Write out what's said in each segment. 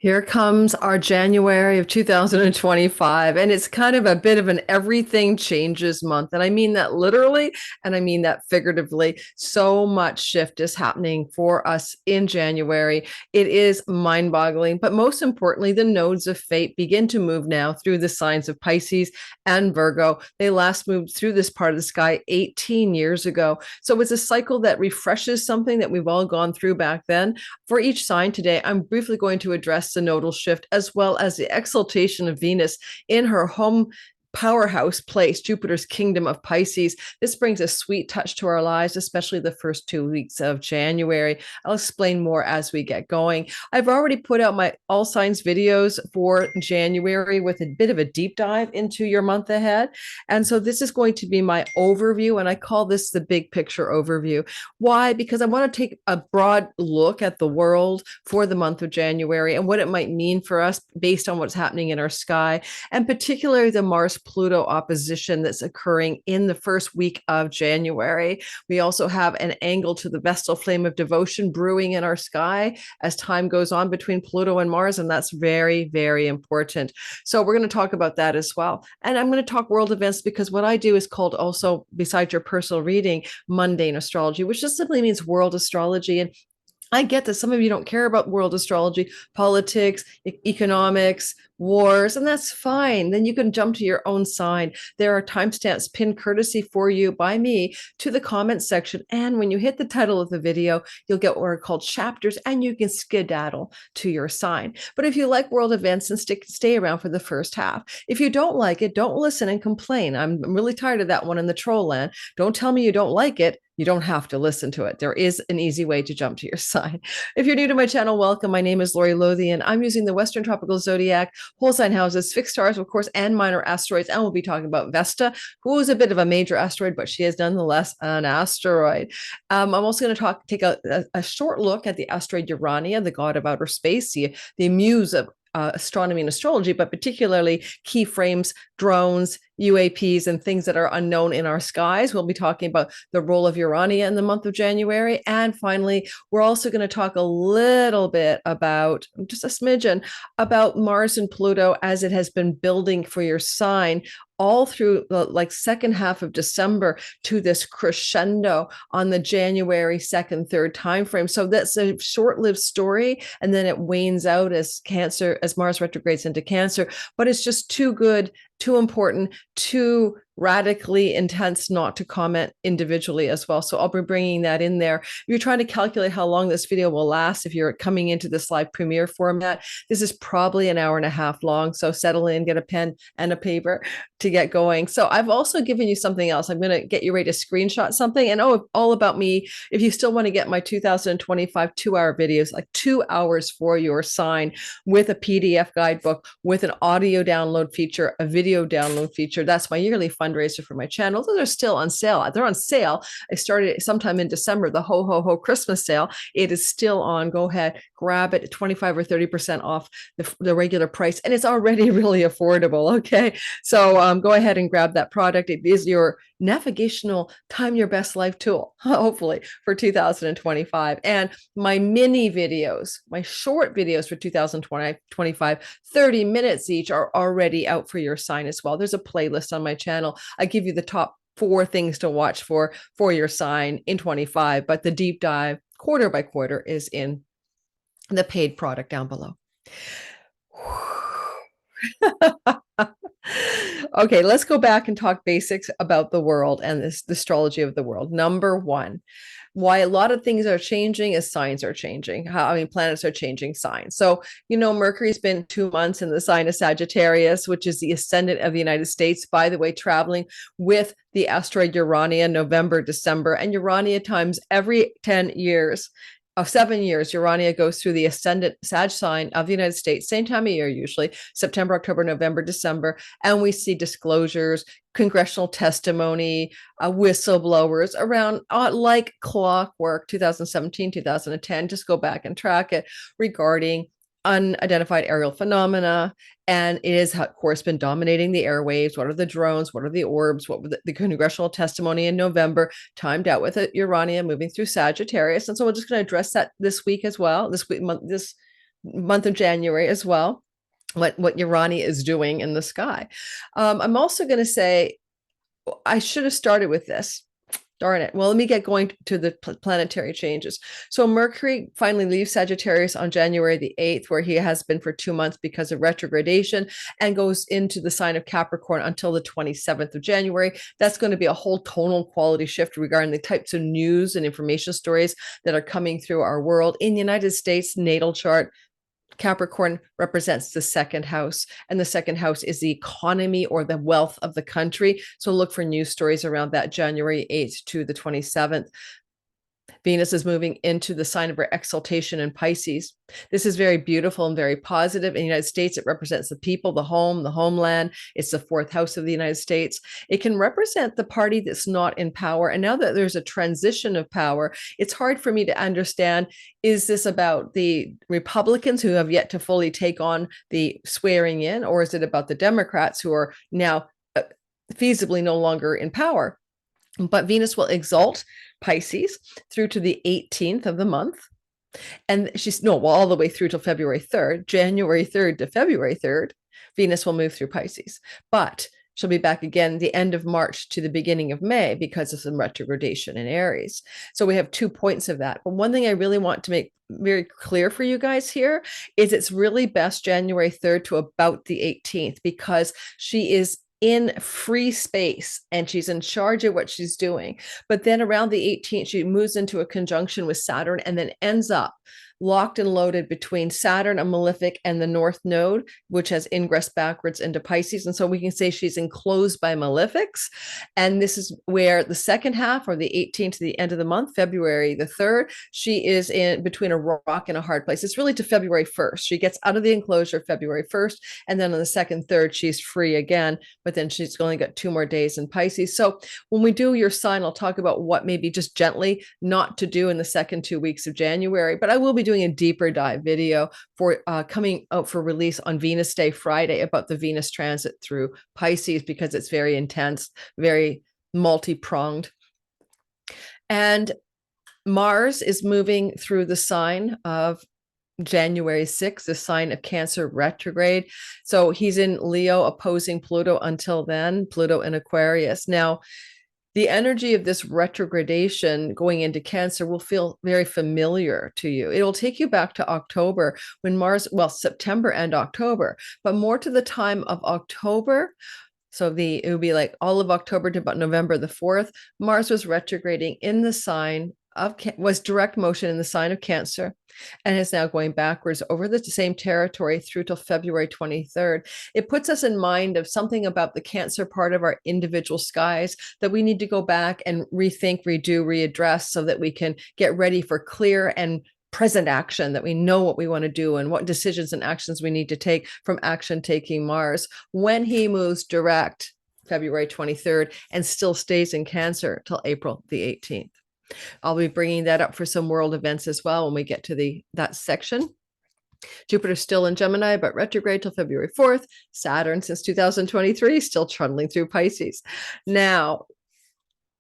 Here comes our January of 2025, and it's kind of a bit of an everything changes month. And I mean that literally, and I mean that figuratively. So much shift is happening for us in January. It is mind boggling. But most importantly, the nodes of fate begin to move now through the signs of Pisces and Virgo. They last moved through this part of the sky 18 years ago. So it's a cycle that refreshes something that we've all gone through back then. For each sign today, I'm briefly going to address the nodal shift as well as the exaltation of Venus in her home powerhouse place, Jupiter's kingdom of Pisces. This brings a sweet touch to our lives, especially the first 2 weeks of January. I'll explain more as we get going. I've already put out my all signs videos for January with a bit of a deep dive into your month ahead. And so this is going to be my overview, and I call this the big picture overview. Why? Because I want to take a broad look at the world for the month of January and what it might mean for us based on what's happening in our sky, and particularly the Mars Pluto opposition that's occurring in the first week of January. We also have an angle to the Vestal flame of devotion brewing in our sky as time goes on between Pluto and Mars, and that's very, very important. So we're going to talk about that as well. And I'm going to talk world events because what I do is called also, besides your personal reading, mundane astrology, which just simply means world astrology. And I get that some of you don't care about world astrology, politics, economics, wars, and that's fine. Then you can jump to your own sign. There are timestamps pinned courtesy for you by me to the comments section. And when you hit the title of the video, you'll get what are called chapters, and you can skedaddle to your sign. But if you like world events, then stay around for the first half. If you don't like it, don't listen and complain. I'm really tired of that one in the troll land. Don't tell me you don't like it. You don't have to listen to it. There is an easy way to jump to your sign. If you're new to my channel, welcome. My name is Lori Lothian. I'm using the Western Tropical Zodiac, whole sign houses, fixed stars, of course, and minor asteroids. And we'll be talking about Vesta, who is a bit of a major asteroid, but she is nonetheless an asteroid. I'm also going to take a short look at the asteroid Urania, the god of outer space, the muse of astronomy and astrology, but particularly key frames, drones, UAPs, and things that are unknown in our skies. We'll be talking about the role of Urania in the month of January. And finally, we're also going to talk a little bit about, just a smidgen, about Mars and Pluto as it has been building for your sign all through the second half of December to this crescendo on the January 2nd, 3rd timeframe. So that's a short-lived story, and then it wanes out as Mars retrogrades into Cancer. But it's just too good, too important, too radically intense not to comment individually as well. So I'll be bringing that in there. If you're trying to calculate how long this video will last, if you're coming into this live premiere format, this is probably an hour and a half long. So settle in, get a pen and a paper to get going. So I've also given you something else. I'm going to get you ready to screenshot something. And all about me, if you still want to get my 2025 2-hour videos, like 2 hours for your sign with a PDF guidebook, with an audio download feature, a video download feature, that's my yearly fundraiser for my channel. Those are still on sale. They're on sale. I started sometime in December, the ho ho ho Christmas sale. It is still on. Go ahead, grab it, 25 or 30% off the regular price, and it's already really affordable. Okay, so go ahead and grab that product. It is your navigational time your best life tool, hopefully, for 2025. And my mini videos, my short videos for 2025, 30 minutes each, are already out for your sign as well. There's a playlist on my channel. I give you the top 4 things to watch for your sign in 25, but the deep dive quarter by quarter is in the paid product down below. Okay, let's go back and talk basics about the world and the astrology of the world. Number 1, why a lot of things are changing is signs are changing. Planets are changing signs. So, Mercury's been 2 months in the sign of Sagittarius, which is the ascendant of the United States, by the way, traveling with the asteroid Urania, November, December, and Urania times every 10 years. 7 years, Urania goes through the ascendant Sag sign of the United States, same time of year, usually September, October, November, December. And we see disclosures, congressional testimony, whistleblowers around like clockwork, 2017, 2010. Just go back and track it, regarding unidentified aerial phenomena. And it has, of course, been dominating the airwaves. What are the drones? What are the orbs? What were the congressional testimony in November, timed out with Urania moving through Sagittarius? And so we're just going to address that this week as well. This week, month of January as well, what Urania is doing in the sky. I'm also going to say, I should have started with this. Darn it. Well, let me get going to the planetary changes. So Mercury finally leaves Sagittarius on January the 8th, where he has been for 2 months because of retrogradation, and goes into the sign of Capricorn until the 27th of January. That's going to be a whole tonal quality shift regarding the types of news and information stories that are coming through our world. In the United States natal chart, Capricorn represents the second house, and the second house is the economy or the wealth of the country. So look for news stories around that January 8th to the 27th. Venus is moving into the sign of her exaltation in Pisces. This is very beautiful and very positive. In the United States, it represents the people, the home, the homeland. It's the fourth house of the United States. It can represent the party that's not in power. And now that there's a transition of power, it's hard for me to understand, is this about the Republicans who have yet to fully take on the swearing in, or is it about the Democrats who are now feasibly no longer in power? But Venus will exalt Pisces through to the 18th of the month. And she's all the way through till February 3rd, January 3rd to February 3rd, Venus will move through Pisces. But she'll be back again the end of March to the beginning of May because of some retrogradation in Aries. So we have 2 points of that. But one thing I really want to make very clear for you guys here is it's really best January 3rd to about the 18th, because she is in free space and she's in charge of what she's doing. But then around the 18th, she moves into a conjunction with Saturn and then ends up locked and loaded between Saturn, a malefic, and the North Node, which has ingress backwards into Pisces. And so we can say she's enclosed by malefics. And this is where the second half, or the 18th to the end of the month, February the 3rd, she is in between a rock and a hard place. It's really to February 1st. She gets out of the enclosure February 1st. And then on the 2nd, 3rd, she's free again. But then she's only got 2 more days in Pisces. So when we do your sign, I'll talk about what maybe just gently not to do in the second 2 weeks of January. But I will be doing a deeper dive video for coming out for release on Venus Day Friday about the Venus transit through Pisces, because it's very intense, very multi-pronged. And Mars is moving through the sign of January 6th, the sign of Cancer retrograde. So he's in Leo opposing Pluto until then, Pluto in Aquarius. Now, the energy of this retrogradation going into Cancer will feel very familiar to you. It will take you back to October when Mars, well, September and October, but more to the time of October. So it would be like all of October to about November the 4th. Mars was retrograding in the sign of, was direct motion in the sign of Cancer, and is now going backwards over the same territory through till February 23rd. It puts us in mind of something about the Cancer part of our individual skies that we need to go back and rethink, redo, readdress, so that we can get ready for clear and present action, that we know what we want to do and what decisions and actions we need to take from action taking Mars when he moves direct February 23rd and still stays in Cancer till April the 18th. I'll be bringing that up for some world events as well when we get to that section. Jupiter's still in Gemini, but retrograde till February 4th. Saturn, since 2023, still trundling through Pisces. Now,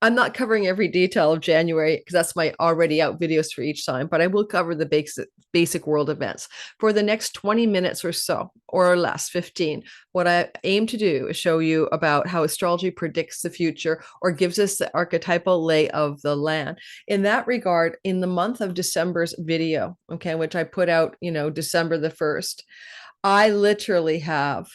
I'm not covering every detail of January because that's my already out videos for each time, but I will cover the basic world events. For the next 20 minutes or so, or less, 15, what I aim to do is show you about how astrology predicts the future or gives us the archetypal lay of the land. In that regard, in the month of December's video, okay, which I put out, December the 1st, I literally have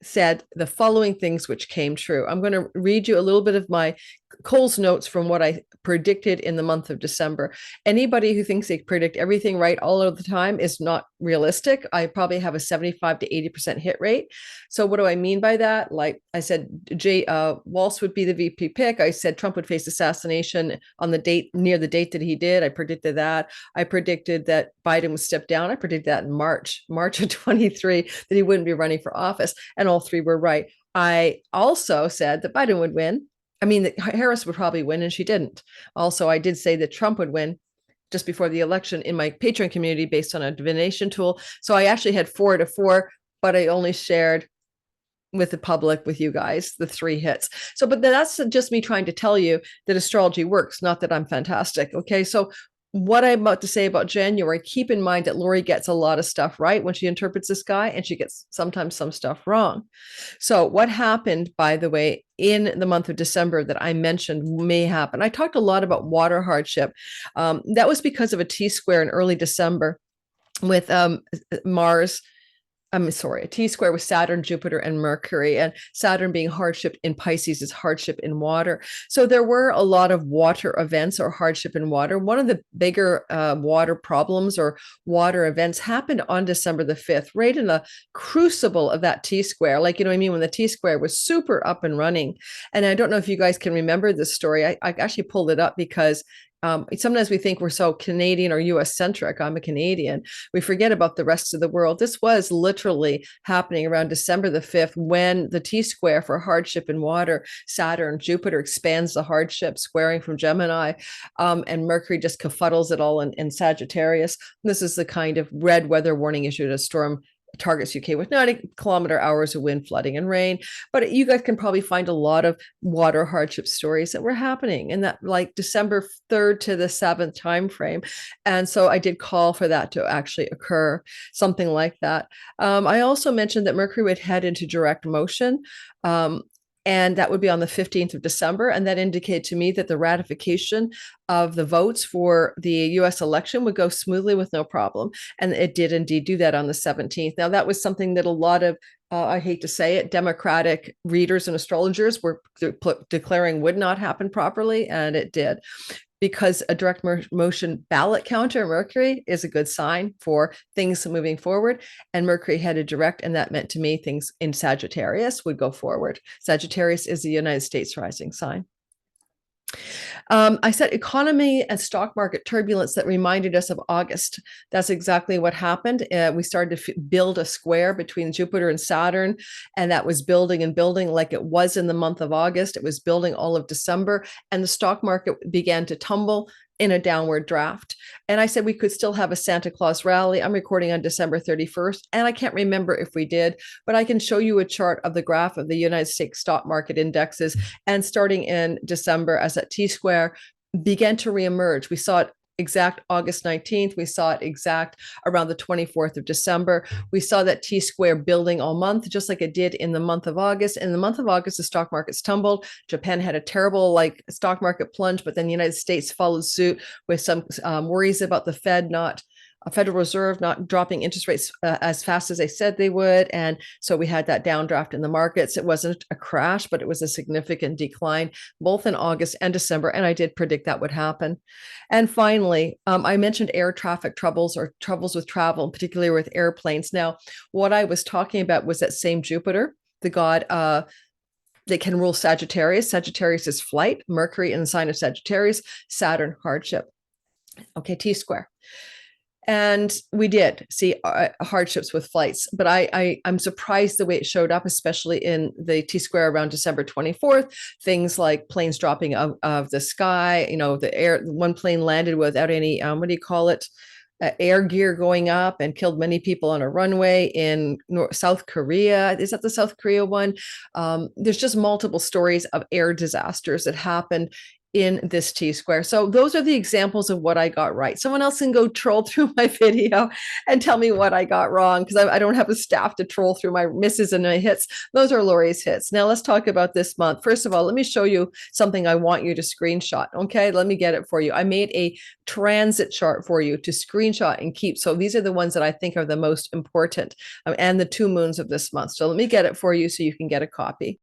said the following things which came true. I'm going to read you a little bit of my Cole's notes from what I predicted in the month of December. Anybody who thinks they predict everything right all of the time is not realistic. I probably have a 75 to 80% hit rate. So what do I mean by that? Like I said, Walsh would be the VP pick. I said Trump would face assassination on the date, near the date that he did. I predicted that. I predicted that Biden would step down. I predicted that in March of 23, that he wouldn't be running for office. And all three were right. I also said that Biden would win. I mean, that Harris would probably win, and she didn't. Also, I did say that Trump would win just before the election in my Patreon community based on a divination tool. So I actually had 4 to 4, but I only shared with the public, with you guys, the 3 hits. So, but that's just me trying to tell you that astrology works, not that I'm fantastic. Okay. So what I'm about to say about January, keep in mind that Lori gets a lot of stuff right when she interprets the sky, and she gets sometimes some stuff wrong. So what happened, by the way, in the month of December that I mentioned may happen. I talked a lot about water hardship. That was because of a T-square in early December with Mars. I'm sorry, a T-square with Saturn, Jupiter, and Mercury, and Saturn being hardship in Pisces is hardship in water. So there were a lot of water events or hardship in water. One of the bigger water problems or water events happened on December the 5th, right in the crucible of that T-square. Like, you know what I mean? When the T-square was super up and running. And I don't know if you guys can remember this story. I actually pulled it up because sometimes we think we're so Canadian or US centric. I'm a Canadian. We forget about the rest of the world. This was literally happening around December the 5th when the T-square for hardship in water, Saturn, Jupiter expands the hardship, squaring from Gemini, and Mercury just kerfuddles it all in Sagittarius. This is the kind of red weather warning issued as storm targets UK with 90-kilometer-hours of wind, flooding, and rain. But you guys can probably find a lot of water hardship stories that were happening in that like December 3rd to the 7th timeframe. And so I did call for that to actually occur, something like that. I also mentioned that Mercury would head into direct motion. And that would be on the 15th of December. And that indicated to me that the ratification of the votes for the US election would go smoothly with no problem. And it did indeed do that on the 17th. Now, that was something that a lot of, I hate to say it, Democratic readers and astrologers were declaring would not happen properly. And it did. Because a direct motion ballot counter, Mercury, is a good sign for things moving forward. And Mercury headed direct, and that meant to me things in Sagittarius would go forward. Sagittarius is the United States rising sign. I said economy and stock market turbulence that reminded us of August. That's exactly what happened. We started to build a square between Jupiter and Saturn, and that was building and building like it was in the month of August. It was building all of December, and the stock market began to tumble in a downward draft. And I said we could still have a Santa Claus rally. I'm recording on December 31st, and I can't remember if we did, but I can show you a chart of the graph of the United States stock market indexes. And starting in December, as that T-square began to reemerge, we saw it exact August 19th. We saw it exact around the 24th of December. We saw that T-square building all month, just like it did in the month of August. In the month of August, the stock markets tumbled. Japan had a terrible stock market plunge, but then the United States followed suit with some worries about the Federal Reserve not dropping interest rates as fast as they said they would. And so we had that downdraft in the markets. It wasn't a crash, but it was a significant decline, both in August and December. And I did predict that would happen. And finally, I mentioned air traffic troubles or troubles with travel, particularly with airplanes. Now, what I was talking about was that same Jupiter, the god that can rule Sagittarius. Sagittarius is flight, Mercury in the sign of Sagittarius, Saturn hardship. Okay, T-square. And we did see hardships with flights, but I'm surprised the way it showed up, especially in the T-square around December 24th. Things like planes dropping of the sky, one plane landed without any, air gear going up and killed many people on a runway in South Korea. Is that the South Korea one? There's just multiple stories of air disasters that happened in this T-square. So those are the examples of what I got right. Someone else can go troll through my video and tell me what I got wrong, because I don't have a staff to troll through my misses and my hits. Those are Lori's hits. Now let's talk about this month. First of all, let me show you something I want you to screenshot. Okay, let me get it for you. I made a transit chart for you to screenshot and keep. So these are the ones that I think are the most important, and the 2 moons of this month. So let me get it for you so you can get a copy.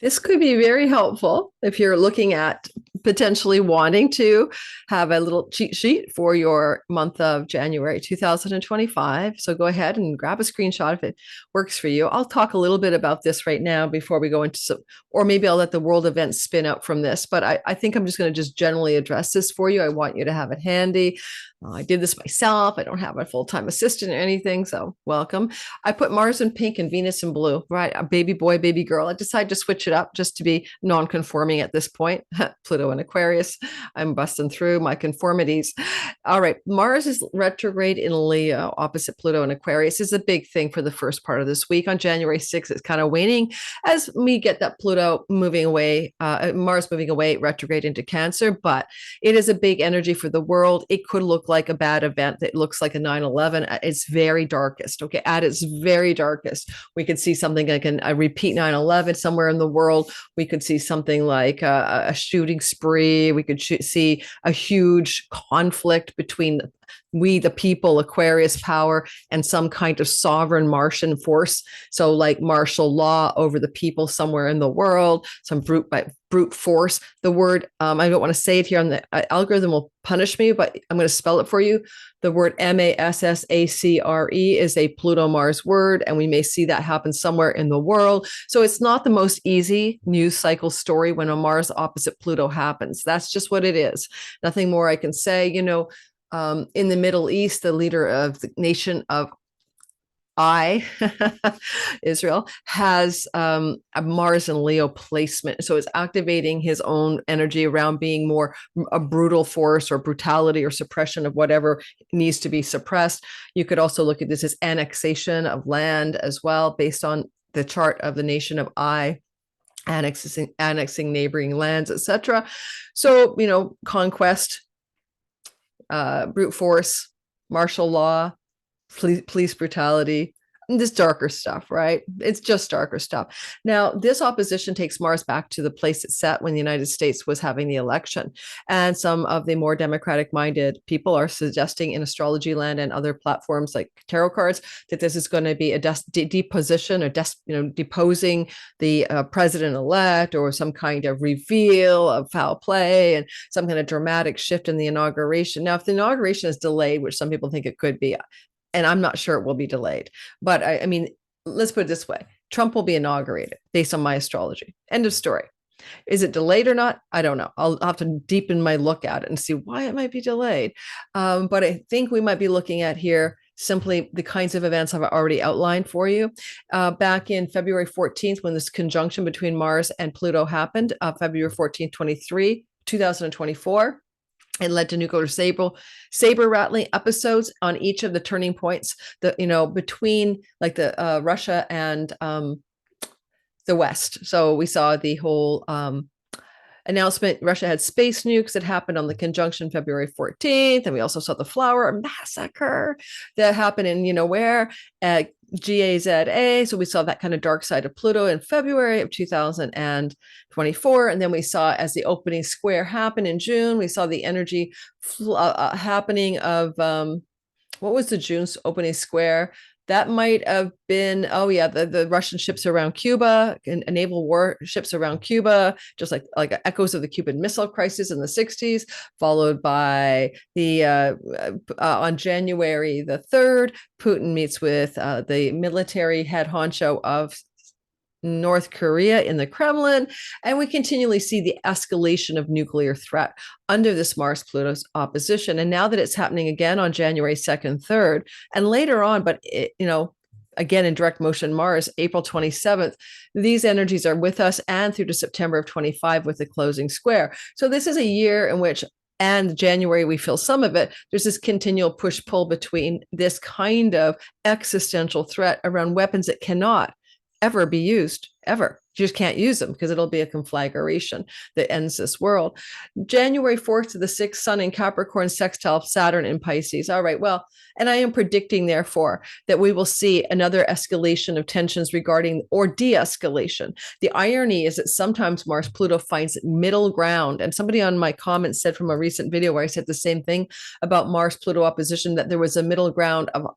This could be very helpful if you're looking at potentially wanting to have a little cheat sheet for your month of January 2025. So go ahead and grab a screenshot if it works for you. I'll talk a little bit about this right now before we go into some, or maybe I'll let the world events spin out from this, but I think I'm just going to just generally address this for you. I want you to have it handy. I did this myself. I don't have a full-time assistant or anything, so welcome. I put Mars in pink and Venus in blue, right? A baby boy, baby girl. I decided to switch it up just to be non-conforming at this point. Pluto in Aquarius. I'm busting through my conformities. All right. Mars is retrograde in Leo, opposite Pluto in Aquarius. This is a big thing for the first part of this week. On January 6th, it's kind of waning as we get that Pluto moving away, Mars moving away, retrograde into Cancer. But it is a big energy for the world. It could look like a bad event that looks like a 9/11 at its very darkest. Okay. At its very darkest, we could see something like a repeat 9/11 somewhere in the world. We could see something like a shooting spree. We could see a huge conflict between we, the people, Aquarius power, and some kind of sovereign Martian force. So like martial law over the people somewhere in the world, some brute force. The word, I don't want to say it here on the algorithm will punish me, but I'm going to spell it for you. The word MASSACRE is a Pluto-Mars word, and we may see that happen somewhere in the world. So it's not the most easy news cycle story when a Mars opposite Pluto happens. That's just what it is. Nothing more I can say. In the Middle East, the leader of the nation of Israel, has a Mars and Leo placement. So it's activating his own energy around being more a brutal force or brutality or suppression of whatever needs to be suppressed. You could also look at this as annexation of land as well, based on the chart of the nation of annexing neighboring lands, etc. So, conquest, brute force, martial law, police brutality, this darker stuff, right? It's just darker stuff. Now, this opposition takes Mars back to the place it set when the United States was having the election. And some of the more democratic-minded people are suggesting in astrology land and other platforms like tarot cards that this is going to be a deposition or deposing the president-elect, or some kind of reveal of foul play and some kind of dramatic shift in the inauguration. Now, if the inauguration is delayed, which some people think it could be, and I'm not sure it will be delayed, but I mean, let's put it this way. Trump will be inaugurated based on my astrology. End of story. Is it delayed or not? I don't know. I'll have to deepen my look at it and see why it might be delayed. But I think we might be looking at here simply the kinds of events I've already outlined for you. Back in February 14th, when this conjunction between Mars and Pluto happened, February 14th, 2024, it led to nuclear saber rattling episodes on each of the turning points, between like the Russia and the West. So we saw the whole announcement. Russia had space nukes that happened on the conjunction February 14th. And we also saw the flower massacre that happened in, where? At GAZA. So we saw that kind of dark side of Pluto in February of 2024. And then we saw, as the opening square happened in June, we saw the energy happening of, what was the June's opening square? That might have been, the Russian ships around Cuba, naval warships around Cuba, just like echoes of the Cuban Missile Crisis in the 60s, followed by the, on January the 3rd, Putin meets with the military head honcho of North Korea in the Kremlin, and we continually see the escalation of nuclear threat under this Mars-Pluto's opposition. And now that it's happening again on January 2nd, 3rd, and later on, but again in direct motion Mars, April 27th, these energies are with us and through to September of 25 with the closing square. So this is a year in which, and January, we feel some of it, there's this continual push-pull between this kind of existential threat around weapons that cannot ever be used, ever. You just can't use them because it'll be a conflagration that ends this world. January 4th to the 6th, Sun in Capricorn, sextile Saturn in Pisces. All right, well, and I am predicting, therefore, that we will see another escalation of tensions regarding, or de-escalation. The irony is that sometimes Mars-Pluto finds middle ground. And somebody on my comments said from a recent video where I said the same thing about Mars-Pluto opposition, that there was a middle ground of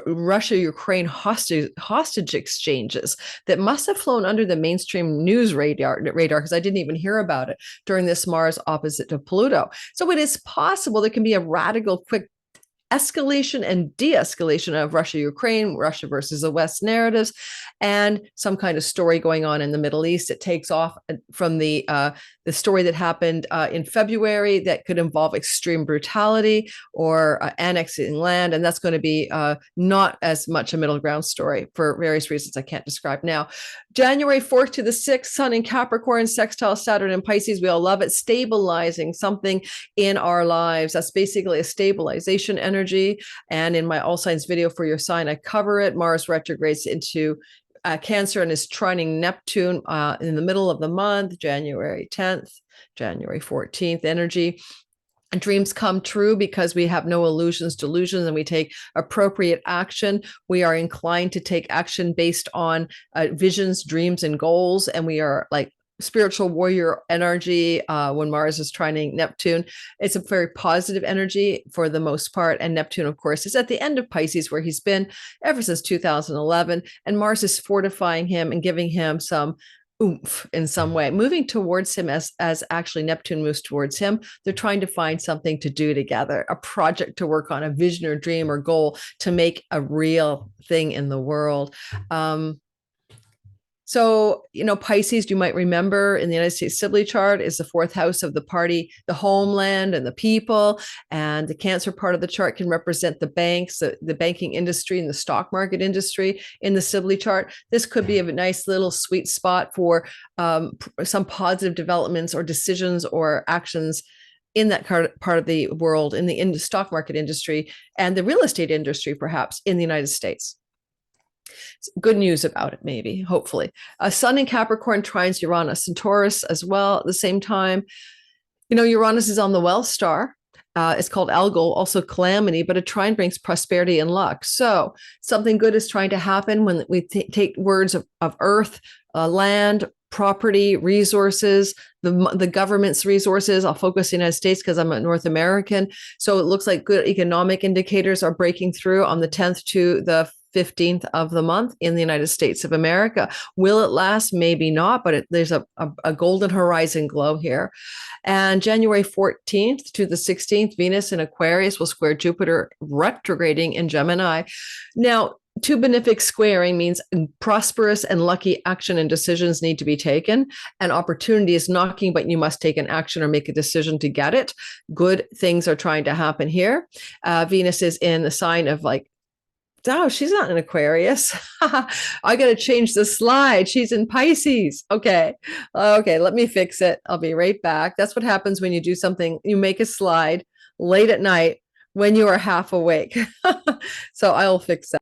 Russia-Ukraine hostage exchanges that must have flown under the mainstream news radar, because I didn't even hear about it during this Mars opposite to Pluto. So it is possible there can be a radical, quick escalation and de-escalation of Russia-Ukraine, Russia versus the West narratives, and some kind of story going on in the Middle East. It takes off from the story that happened in February that could involve extreme brutality or annexing land, and that's going to be not as much a middle ground story for various reasons I can't describe now. January 4th to the 6th, Sun in Capricorn, sextile Saturn in Pisces. We all love it, stabilizing something in our lives. That's basically a stabilization energy. And in my all signs video for your sign, I cover it. Mars retrogrades into Cancer and is trining Neptune in the middle of the month, January 10th, January 14th energy. And dreams come true because we have no illusions, delusions, and we take appropriate action. We are inclined to take action based on visions, dreams, and goals. And we are like spiritual warrior energy when Mars is trining Neptune. It's a very positive energy for the most part. And Neptune, of course, is at the end of Pisces, where he's been ever since 2011. And Mars is fortifying him and giving him some oomph in some way, moving towards him as actually Neptune moves towards him. They're trying to find something to do together, a project to work on, a vision or dream or goal to make a real thing in the world. So, Pisces, you might remember in the United States Sibley chart is the fourth house of the party, the homeland and the people. And the Cancer part of the chart can represent the banks, the banking industry and the stock market industry in the Sibley chart. This could be a nice little sweet spot for some positive developments or decisions or actions in that part of the world, in the stock market industry and the real estate industry, perhaps in the United States. Good news about it, maybe, hopefully. Sun in Capricorn trines Uranus and Taurus as well at the same time. Uranus is on the wealth star. It's called Algol, also calamity, but a trine brings prosperity and luck. So something good is trying to happen when we take words of earth, land, property, resources, the government's resources. I'll focus in the United States because I'm a North American. So it looks like good economic indicators are breaking through on the 10th to the 15th of the month in the United States of America. Will it last? Maybe not, but there's a golden horizon glow here. And January 14th to the 16th, Venus in Aquarius will square Jupiter retrograding in Gemini. Now, two benefic squaring means prosperous and lucky action and decisions need to be taken. And opportunity is knocking, but you must take an action or make a decision to get it. Good things are trying to happen here. Venus is in the sign of oh, she's not in Aquarius. I got to change the slide. She's in Pisces. Okay, let me fix it. I'll be right back. That's what happens when you do something. You make a slide late at night when you are half awake. So I'll fix that.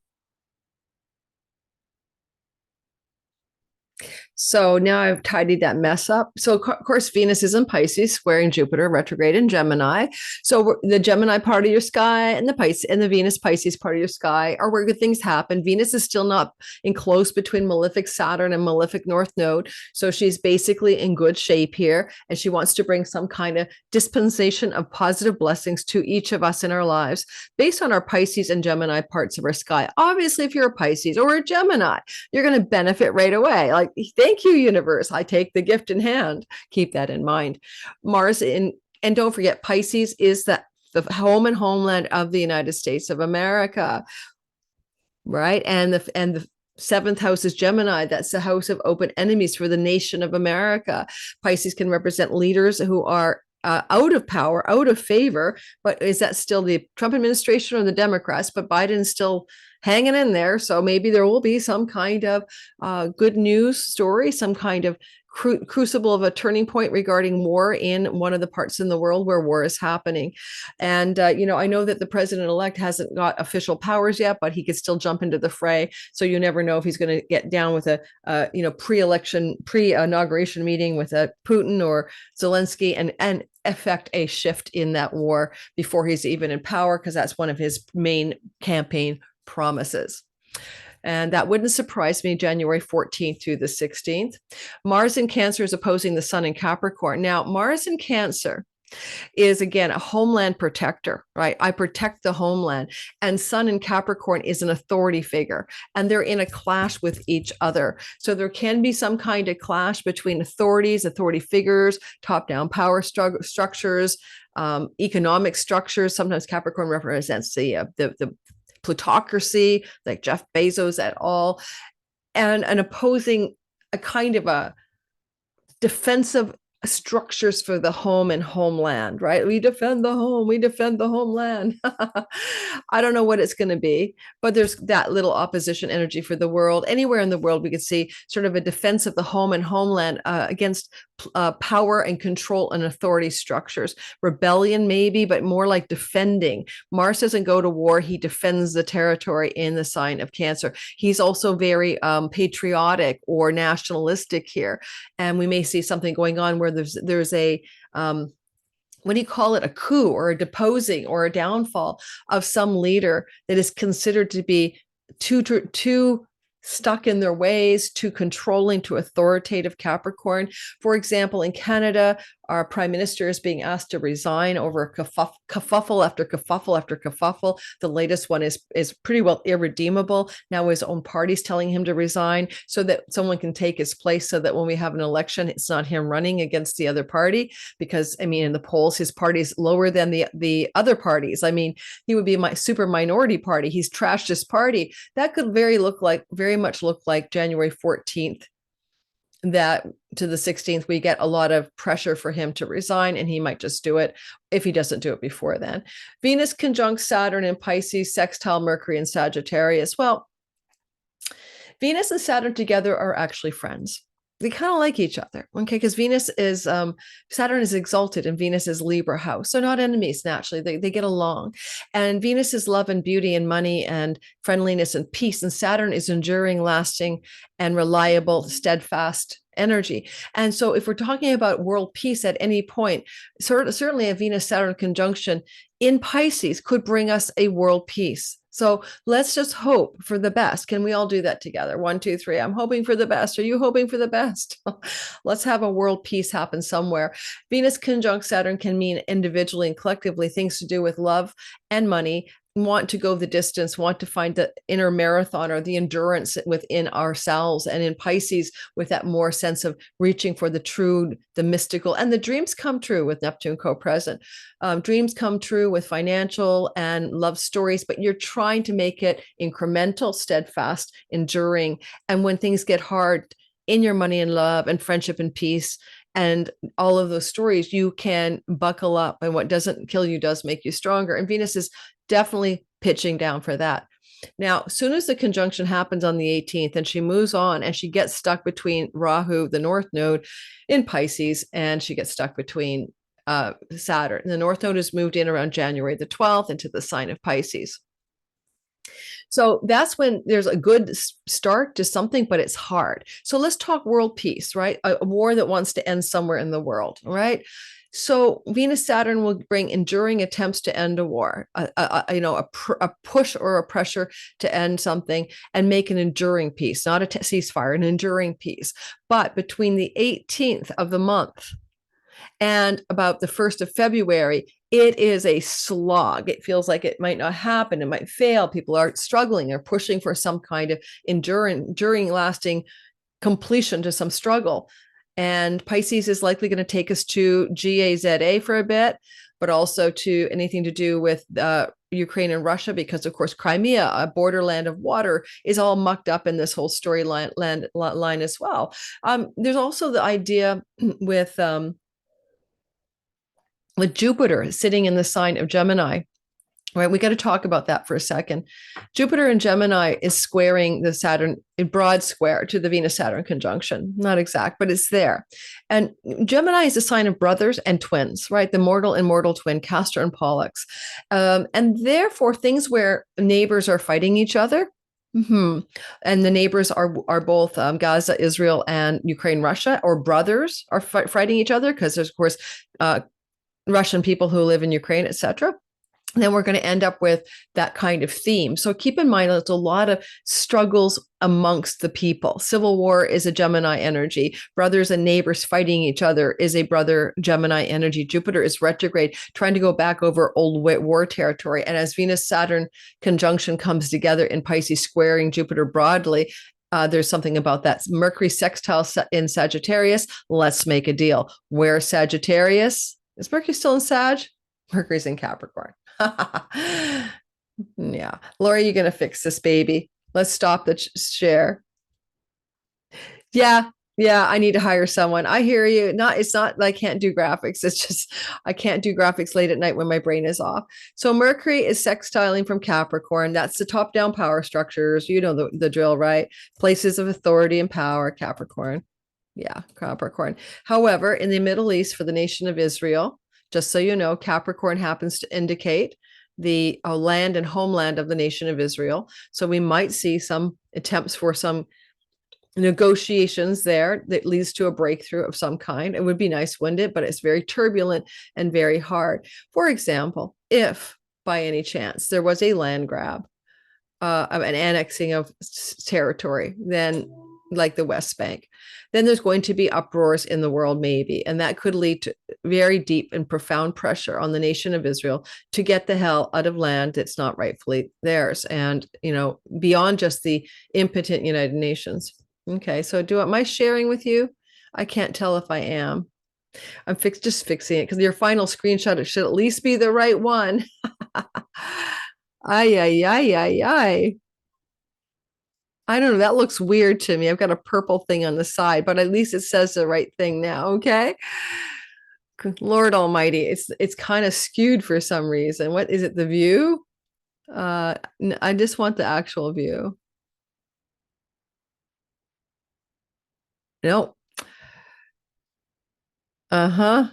So now I've tidied that mess up. So of course, Venus is in Pisces, squaring Jupiter, retrograde in Gemini. So the Gemini part of your sky and the Pisces and the Venus Pisces part of your sky are where good things happen. Venus is still not enclosed between malefic Saturn and malefic North Node. So she's basically in good shape here. And she wants to bring some kind of dispensation of positive blessings to each of us in our lives based on our Pisces and Gemini parts of our sky. Obviously, if you're a Pisces or a Gemini, you're going to benefit right away. Thank you, universe. I take the gift in hand. Keep that in mind. Mars and don't forget, Pisces is the home and homeland of the United States of America, right? And the seventh house is Gemini. That's the house of open enemies for the nation of America. Pisces can represent leaders who are out of power, out of favor. But is that still the Trump administration or the Democrats? But Biden's still hanging in there. So maybe there will be some kind of good news story, some kind of crucible of a turning point regarding war in one of the parts in the world where war is happening. And, I know that the president-elect hasn't got official powers yet, but he could still jump into the fray. So you never know if he's going to get down with a pre-inauguration meeting with Putin or Zelensky and affect a shift in that war before he's even in power, because that's one of his main campaign promises. And that wouldn't surprise me, January 14th through the 16th. Mars in Cancer is opposing the Sun in Capricorn. Now, Mars in Cancer is, again, a homeland protector, right? I protect the homeland. And Sun in Capricorn is an authority figure, and they're in a clash with each other. So there can be some kind of clash between authorities, authority figures, top-down power structures, economic structures. Sometimes Capricorn represents the plutocracy, like Jeff Bezos et al., and an opposing a kind of a defensive structures for the home and homeland, right? We defend the home, we defend the homeland. I don't know what it's going to be, but there's that little opposition energy for the world. Anywhere in the world, we could see sort of a defense of the home and homeland against power and control and authority structures. Rebellion, maybe, but more like defending. Mars doesn't go to war, he defends the territory in the sign of Cancer. He's also very patriotic or nationalistic here. And we may see something going on where there's a what do you call it, a coup or a deposing or a downfall of some leader that is considered to be too stuck in their ways, too controlling, too authoritative Capricorn. For example, in Canada, our prime minister is being asked to resign over kerfuffle after kerfuffle after kerfuffle. The latest one is pretty well irredeemable. Now his own party's telling him to resign so that someone can take his place, so that when we have an election, it's not him running against the other party. Because, I mean, in the polls, his party's lower than the other parties. I mean, he would be my super minority party. He's trashed his party. That could very much look like January 14th, that to the 16th, we get a lot of pressure for him to resign, and he might just do it if he doesn't do it before then. Venus conjunct Saturn in Pisces, sextile Mercury in Sagittarius. Well, Venus and Saturn together are actually friends. They kind of like each other, okay? Because Saturn is exalted and Venus is Libra house. So not enemies, naturally. They get along. And Venus is love and beauty and money and friendliness and peace. And Saturn is enduring, lasting, and reliable, steadfast energy. And so if we're talking about world peace at any point, certainly a Venus-Saturn conjunction in Pisces could bring us a world peace. So let's just hope for the best. Can we all do that together? 1, 2, 3. I'm hoping for the best. Are you hoping for the best? Let's have a world peace happen somewhere. Venus conjunct Saturn can mean individually and collectively things to do with love and money, want to go the distance, want to find the inner marathon or the endurance within ourselves. And in Pisces, with that more sense of reaching for the true, the mystical, and the dreams come true with Neptune co-present. Dreams come true with financial and love stories, but you're trying to make it incremental, steadfast, enduring. And when things get hard in your money and love and friendship and peace, and all of those stories, you can buckle up, and what doesn't kill you does make you stronger. And Venus is definitely pitching down for that. Now, as soon as the conjunction happens on the 18th and she moves on and she gets stuck between Rahu, the North Node in Pisces, and she gets stuck between Saturn. The North Node is moved in around January the 12th into the sign of Pisces. So that's when there's a good start to something, but it's hard. So let's talk world peace, right? A war that wants to end somewhere in the world, right? So Venus Saturn will bring enduring attempts to end a war, a push or a pressure to end something and make an enduring peace, not a ceasefire, an enduring peace. But between the 18th of the month and about the 1st of February, it is a slog. It feels like it might not happen. It might fail. People are struggling. They're pushing for some kind of enduring, lasting completion to some struggle. And Pisces is likely going to take us to GAZA for a bit, but also to anything to do with Ukraine and Russia, because, of course, Crimea, a borderland of water, is all mucked up in this whole storyline line as well. There's also the idea with Jupiter sitting in the sign of Gemini, right? We got to talk about that for a second. Jupiter in Gemini is squaring the Saturn, a broad square to the Venus-Saturn conjunction. Not exact, but it's there. And Gemini is a sign of brothers and twins, right? The mortal and mortal twin, Castor and Pollux. And therefore, things where neighbors are fighting each other. Mm-hmm. And the neighbors are both Gaza, Israel, and Ukraine, Russia, or brothers are fighting each other, because there's, of course, Russian people who live in Ukraine, etc. Then we're going to end up with that kind of theme. So keep in mind, there's a lot of struggles amongst the people. Civil war is a Gemini energy. Brothers and neighbors fighting each other is a brother Gemini energy. Jupiter is retrograde, trying to go back over old war territory. And as Venus-Saturn conjunction comes together in Pisces, squaring Jupiter broadly, there's something about that. Mercury sextile in Sagittarius. Let's make a deal. Where's Sagittarius? Is Mercury still in Sag? Mercury's in Capricorn. Yeah. Laura, you're going to fix this baby. Let's stop the share. Yeah. Yeah, I need to hire someone. I hear you. It's not that I can't do graphics. It's just I can't do graphics late at night when my brain is off. So Mercury is sextiling from Capricorn. That's the top-down power structures. You know the drill, right? Places of authority and power, Capricorn. Yeah, Capricorn. However, in the Middle East, for the nation of Israel, just so you know, Capricorn happens to indicate the land and homeland of the nation of Israel. So we might see some attempts for some negotiations there that leads to a breakthrough of some kind. It would be nice, wouldn't it? But it's very turbulent and very hard. For example, if by any chance there was a land grab, an annexing of territory, then like the West Bank, then there's going to be uproars in the world, maybe. And that could lead to very deep and profound pressure on the nation of Israel to get the hell out of land that's not rightfully theirs. And, beyond just the impotent United Nations. Okay, so am I sharing with you? I can't tell if I am. I'm just fixing it because your final screenshot, it should at least be the right one. Ay, ay, ay, ay, ay. I don't know. That looks weird to me. I've got a purple thing on the side, but at least it says the right thing now. Okay. Lord Almighty, it's kind of skewed for some reason. What is it? The view? I just want the actual view. No. Uh-huh.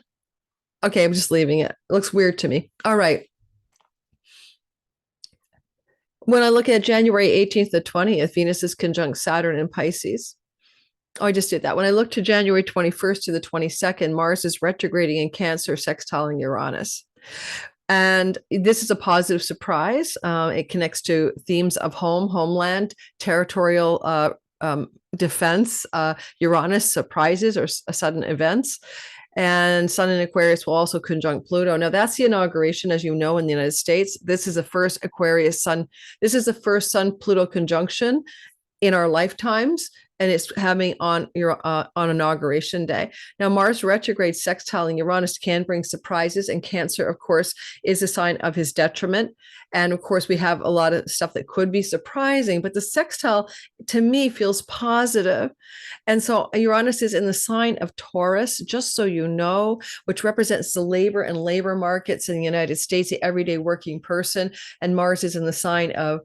Okay, I'm just leaving it. It looks weird to me. All right. When I look at January 18th to 20th, Venus is conjunct Saturn in Pisces. Oh, I just did that. When I look to January 21st to the 22nd, Mars is retrograding in Cancer, sextiling Uranus. And this is a positive surprise. It connects to themes of homeland, territorial defense, Uranus surprises or sudden events. And Sun in Aquarius will also conjunct Pluto. Now, that's the inauguration, as you know, in the United States. This is the first Aquarius Sun. This is the first Sun Pluto conjunction in our lifetimes, and it's having on inauguration day. Now, Mars retrograde sextiling Uranus can bring surprises, and Cancer, of course, is a sign of his detriment. And of course, we have a lot of stuff that could be surprising, but the sextile to me feels positive. And so Uranus is in the sign of Taurus, just so you know, which represents the labor and labor markets in the United States, the everyday working person. And Mars is in the sign of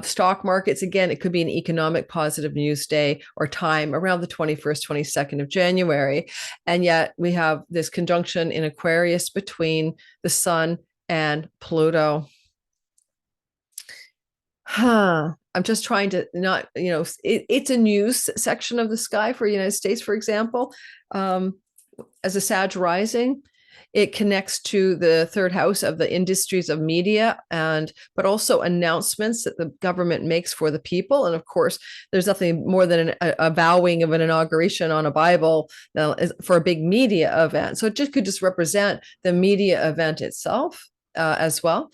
stock markets. Again, it could be an economic positive news day or time around the 21st, 22nd of January. And yet we have this conjunction in Aquarius between the Sun and Pluto. I'm just trying to not, it's a news section of the sky for the United States, for example. As a Sag rising, it connects to the third house of the industries of media, but also announcements that the government makes for the people. And of course, there's nothing more than a vowing of an inauguration on a Bible for a big media event. So it could just represent the media event itself as well.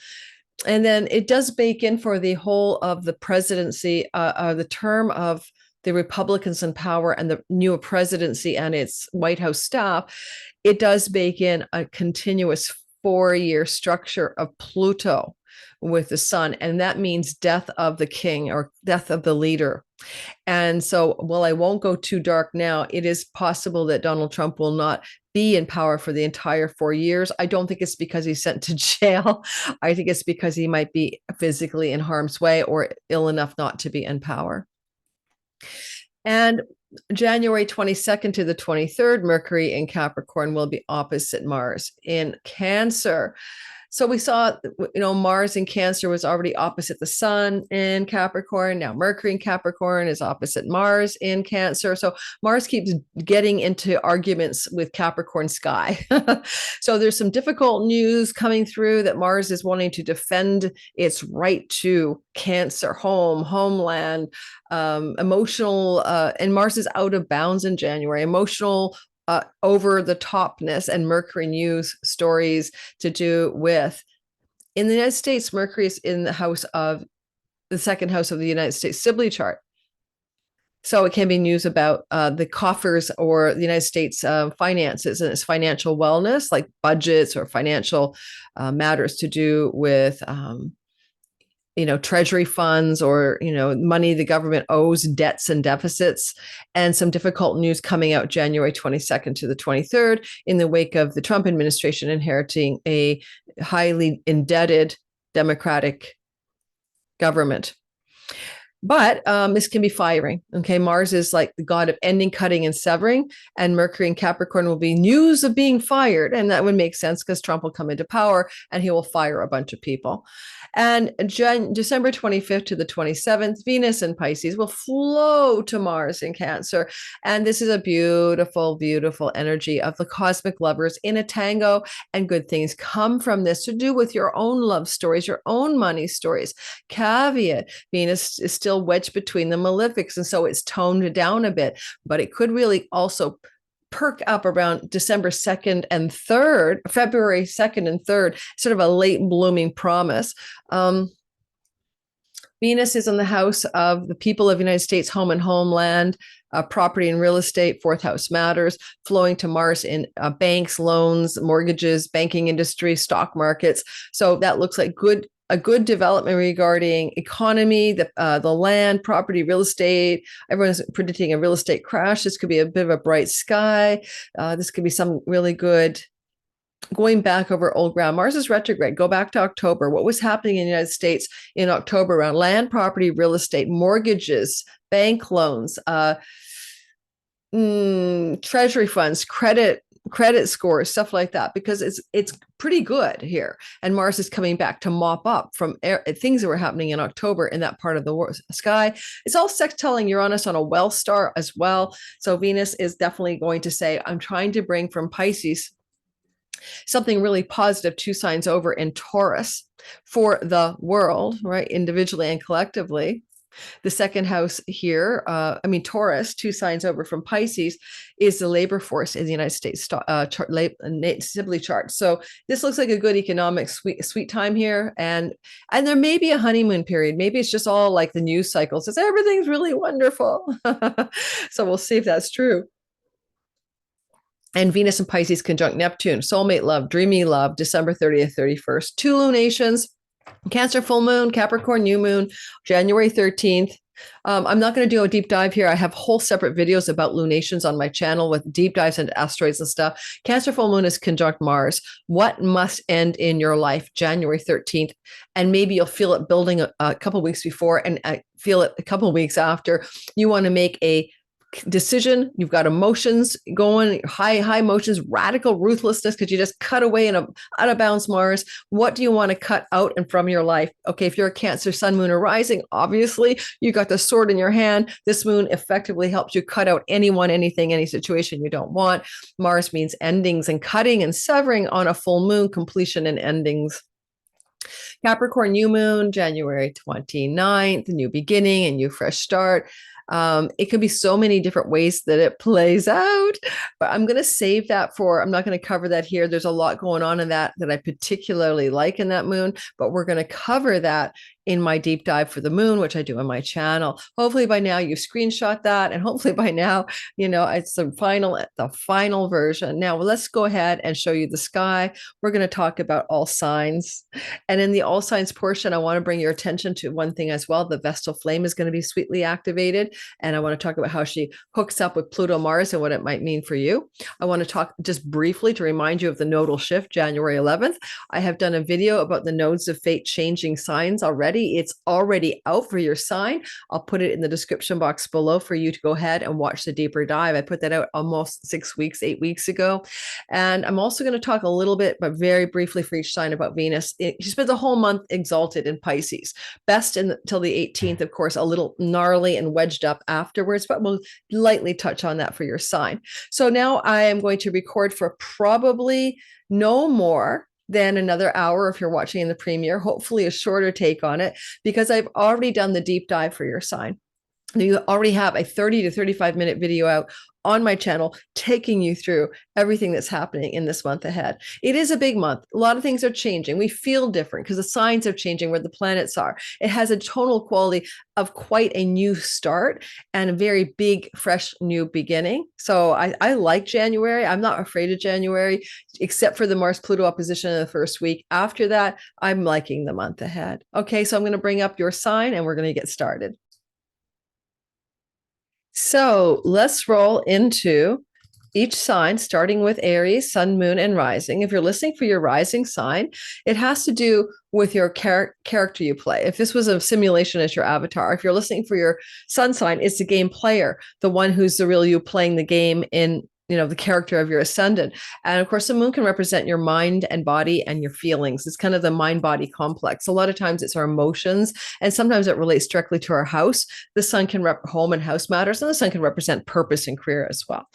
And then it does bake in for the whole of the presidency, the term of the Republicans in power and the new presidency and its White House staff. It does bake in a continuous 4-year structure of Pluto with the Sun. And that means death of the king or death of the leader. And so, while I won't go too dark now, it is possible that Donald Trump will not be in power for the entire 4 years. I don't think it's because he's sent to jail. I think it's because he might be physically in harm's way or ill enough not to be in power. And January 22nd to the 23rd, Mercury in Capricorn will be opposite Mars in Cancer. So we saw, Mars in Cancer was already opposite the Sun in Capricorn. Now Mercury in Capricorn is opposite Mars in Cancer. So Mars keeps getting into arguments with Capricorn sky. So there's some difficult news coming through that Mars is wanting to defend its right to Cancer, homeland, emotional, and Mars is out of bounds in January, emotional over the topness and Mercury news stories to do with. In the United States, Mercury is in the second house of the United States Sibley chart. So it can be news about the coffers or the United States finances and its financial wellness, like budgets or financial matters to do with treasury funds or money the government owes, debts and deficits, and some difficult news coming out January 22nd to the 23rd in the wake of the Trump administration inheriting a highly indebted Democratic government. But this can be firing. Okay, Mars is like the god of ending, cutting, and severing, and Mercury and Capricorn will be news of being fired, and that would make sense because Trump will come into power and he will fire a bunch of people. And December 25th to the 27th, Venus in Pisces will flow to Mars in Cancer, and this is a beautiful, beautiful energy of the cosmic lovers in a tango, and good things come from this to do with your own love stories, your own money stories. Caveat: Venus is still wedged between the malefics, and so it's toned down a bit, but it could really also perk up around December 2nd and 3rd, February 2nd and 3rd, sort of a late blooming promise. Venus is in the house of the people of the United States, home and homeland, property and real estate, fourth house matters, flowing to Mars in banks, loans, mortgages, banking industry, stock markets. So that looks like a good development regarding economy, the land, property, real estate. Everyone's predicting a real estate crash. This could be a bit of a bright sky. This could be some really good going back over old ground. Mars is retrograde. Go back to October. What was happening in the United States in October around land, property, real estate, mortgages, bank loans, treasury funds, credit scores, stuff like that, because it's pretty good here. And Mars is coming back to mop up from things that were happening in October in that part of the sky. It's all sextiling Uranus on a well star as well. So Venus is definitely going to say, I'm trying to bring from Pisces something really positive 2 signs over in Taurus for the world, right? Individually and collectively. The second house here, Taurus, 2 signs over from Pisces, is the labor force in the United States Sibley chart. So this looks like a good economic sweet time here. And there may be a honeymoon period. Maybe it's just all like the news cycle says everything's really wonderful. So we'll see if that's true. And Venus and Pisces conjunct Neptune, soulmate love, dreamy love, December 30th, 31st. 2 lunations, Cancer full moon, Capricorn new moon, January 13th. I'm not going to do a deep dive here. I have whole separate videos about lunations on my channel with deep dives into asteroids and stuff. Cancer full moon is conjunct Mars. What must end in your life, January 13th? And maybe you'll feel it building a couple weeks before and feel it a couple weeks after. You want to make a decision. You've got emotions going, high emotions, radical ruthlessness, because you just cut away in a out of bounds Mars. What do you want to cut out and from your life? Okay, if you're a Cancer, sun, moon, or rising, obviously you got the sword in your hand. This moon effectively helps you cut out anyone, anything, any situation you don't want. Mars means endings and cutting and severing on a full moon, completion and endings. Capricorn new moon, January 29th, a new beginning, a new fresh start. It could be so many different ways that it plays out, but I'm going to save that I'm not going to cover that here. There's a lot going on in that I particularly like in that moon, but we're going to cover that in my deep dive for the moon, which I do on my channel. Hopefully by now you've screenshot that, and hopefully by now, it's the final version. Now let's go ahead and show you the sky. We're going to talk about all signs. And in the all signs portion, I want to bring your attention to one thing as well. The Vestal flame is going to be sweetly activated. And I want to talk about how she hooks up with Pluto Mars and what it might mean for you. I want to talk just briefly to remind you of the nodal shift, January 11th. I have done a video about the nodes of fate changing signs already. It's already out for your sign. I'll put it in the description box below for you to go ahead and watch the deeper dive. I put that out almost 8 weeks ago. And I'm also going to talk a little bit, but very briefly for each sign about Venus. She spent the whole month exalted in Pisces. Best until the 18th, of course, a little gnarly and wedged up afterwards, but we'll lightly touch on that for your sign. So now I am going to record for probably no more than another hour if you're watching in the premiere, hopefully a shorter take on it, because I've already done the deep dive for your sign. You already have a 30 to 35 minute video out on my channel, taking you through everything that's happening in this month ahead. It is a big month. A lot of things are changing. We feel different because the signs are changing where the planets are. It has a tonal quality of quite a new start and a very big, fresh new beginning. So I like January. I'm not afraid of January, except for the Mars-Pluto opposition in the first week. After that, I'm liking the month ahead. Okay, so I'm going to bring up your sign and we're going to get started. So let's roll into each sign, starting with Aries, Sun, Moon, and Rising. If you're listening for your rising sign, it has to do with your character you play. If this was a simulation as your avatar, if you're listening for your Sun sign, it's the game player, the one who's the real you playing the game in the character of your ascendant. And of course, the moon can represent your mind and body and your feelings. It's kind of the mind-body complex. A lot of times it's our emotions, and sometimes it relates directly to our house. The sun can home and house matters, and the sun can represent purpose and career as well.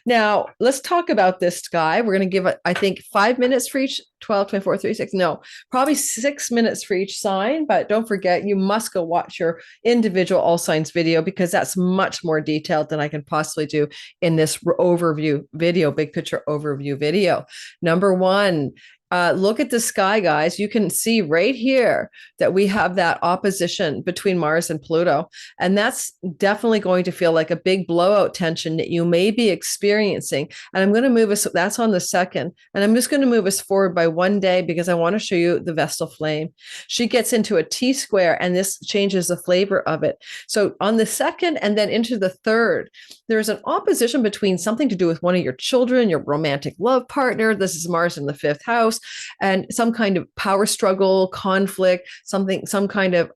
Now, let's talk about this guy. We're going to give, I think, 5 minutes for each, 12, 24, 36. No, probably 6 minutes for each sign. But don't forget, you must go watch your individual all signs video, because that's much more detailed than I can possibly do in this overview video, big picture overview video. Number one, look at the sky, guys. You can see right here that we have that opposition between Mars and Pluto. And that's definitely going to feel like a big blowout tension that you may be experiencing. And I'm going to move us, that's on the 2nd. And I'm just going to move us forward by 1 day, because I want to show you the Vestal flame. She gets into a T square, and this changes the flavor of it. So on the 2nd and then into the 3rd, there's an opposition between something to do with one of your children, your romantic love partner. This is Mars in the 5th house. And some kind of power struggle, conflict, some kind of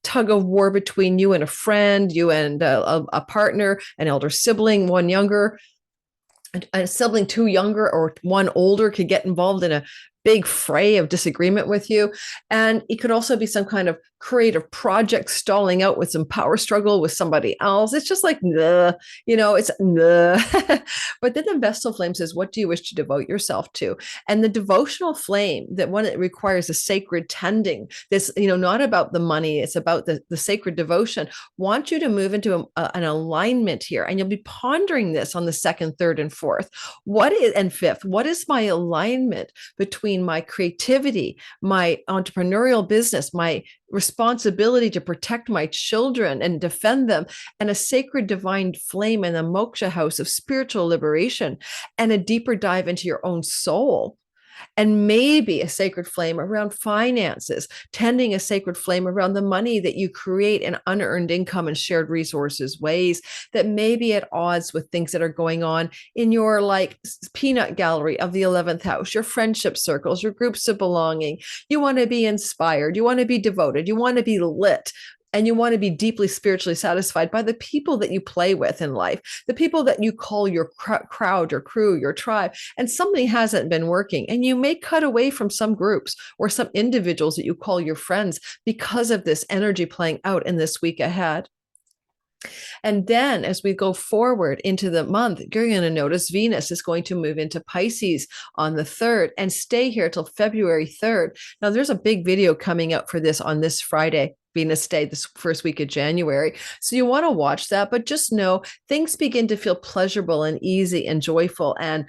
tug of war between you and a friend, you and a partner, an elder sibling, one younger, a sibling, two younger, or one older could get involved in a big fray of disagreement with you. And it could also be some kind of creative project stalling out with some power struggle with somebody else. It's just like, it's But then the Vestal flame says, what do you wish to devote yourself to? And the devotional flame, that one that requires a sacred tending, this, not about the money, it's about the sacred devotion, want you to move into an alignment here. And you'll be pondering this on the 2nd, 3rd, and 4th. And 5th, what is my alignment between my creativity, my entrepreneurial business, my responsibility to protect my children and defend them, and a sacred divine flame in the moksha house of spiritual liberation, and a deeper dive into your own soul? And maybe a sacred flame around finances, tending a sacred flame around the money that you create in unearned income and shared resources ways that may be at odds with things that are going on in your peanut gallery of the 11th house, your friendship circles, your groups of belonging. You want to be inspired. You want to be devoted. You want to be lit. And you want to be deeply spiritually satisfied by the people that you play with in life, the people that you call your crowd, your crew, your tribe. And something hasn't been working. And you may cut away from some groups or some individuals that you call your friends because of this energy playing out in this week ahead. And then as we go forward into the month, you're going to notice Venus is going to move into Pisces on the 3rd and stay here till February 3rd. Now, there's a big video coming out for this on this Friday, Venus Day, this first week of January. So you want to watch that, but just know things begin to feel pleasurable and easy and joyful and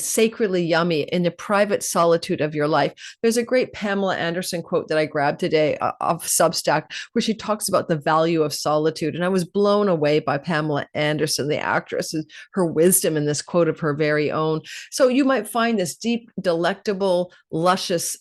sacredly yummy in the private solitude of your life. There's a great Pamela Anderson quote that I grabbed today off Substack, where she talks about the value of solitude. And I was blown away by Pamela Anderson, the actress, her wisdom in this quote of her very own. So you might find this deep, delectable, luscious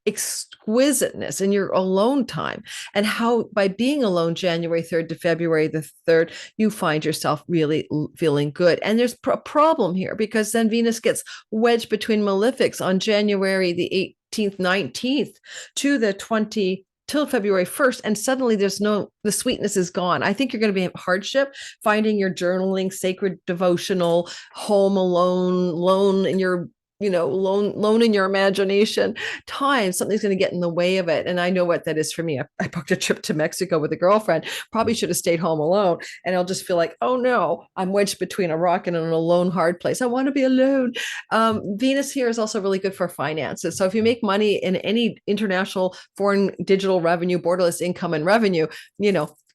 exquisiteness in your alone time, and how by being alone January 3rd to February the 3rd, you find yourself really feeling good. And there's a problem here, because then Venus gets wedged between malefics on January the 18th, 19th to the 20th till February 1st. And suddenly the sweetness is gone. I think you're going to be in hardship finding your journaling, sacred devotional, home alone in your lone in your imagination time. Something's going to get in the way of it. And I know what that is for me. I booked a trip to Mexico with a girlfriend, probably should have stayed home alone. And I'll just feel like, oh no, I'm wedged between a rock and an alone hard place. I want to be alone. Venus here is also really good for finances. So if you make money in any international, foreign, digital revenue, borderless income and revenue,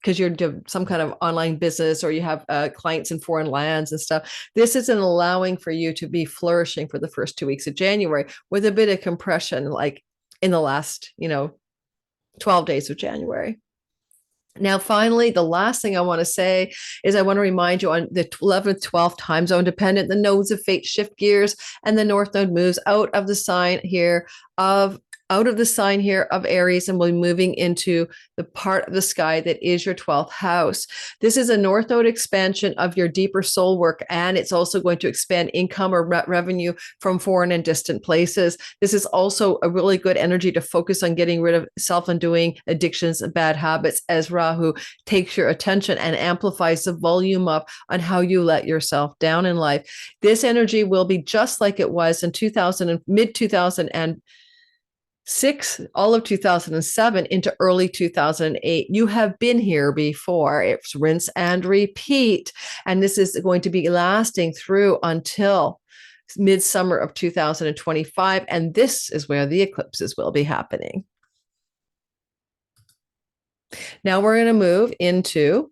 because you're doing some kind of online business or you have clients in foreign lands and stuff. This isn't allowing for you to be flourishing for the first 2 weeks of January, with a bit of compression, like in the last, 12 days of January. Now, finally, the last thing I want to say is I want to remind you, on the 11th, 12th time zone dependent, the nodes of fate shift gears, and the North Node moves out of the sign here of Aries, and we'll be moving into the part of the sky that is your 12th house. This is a North Node expansion of your deeper soul work, and it's also going to expand income or revenue from foreign and distant places. This is also a really good energy to focus on getting rid of self-undoing addictions and bad habits, as Rahu takes your attention and amplifies the volume up on how you let yourself down in life. This energy will be just like it was in mid-2006, all of 2007 into early 2008. You have been here before. It's rinse and repeat. And this is going to be lasting through until midsummer of 2025. And this is where the eclipses will be happening. Now we're going to move into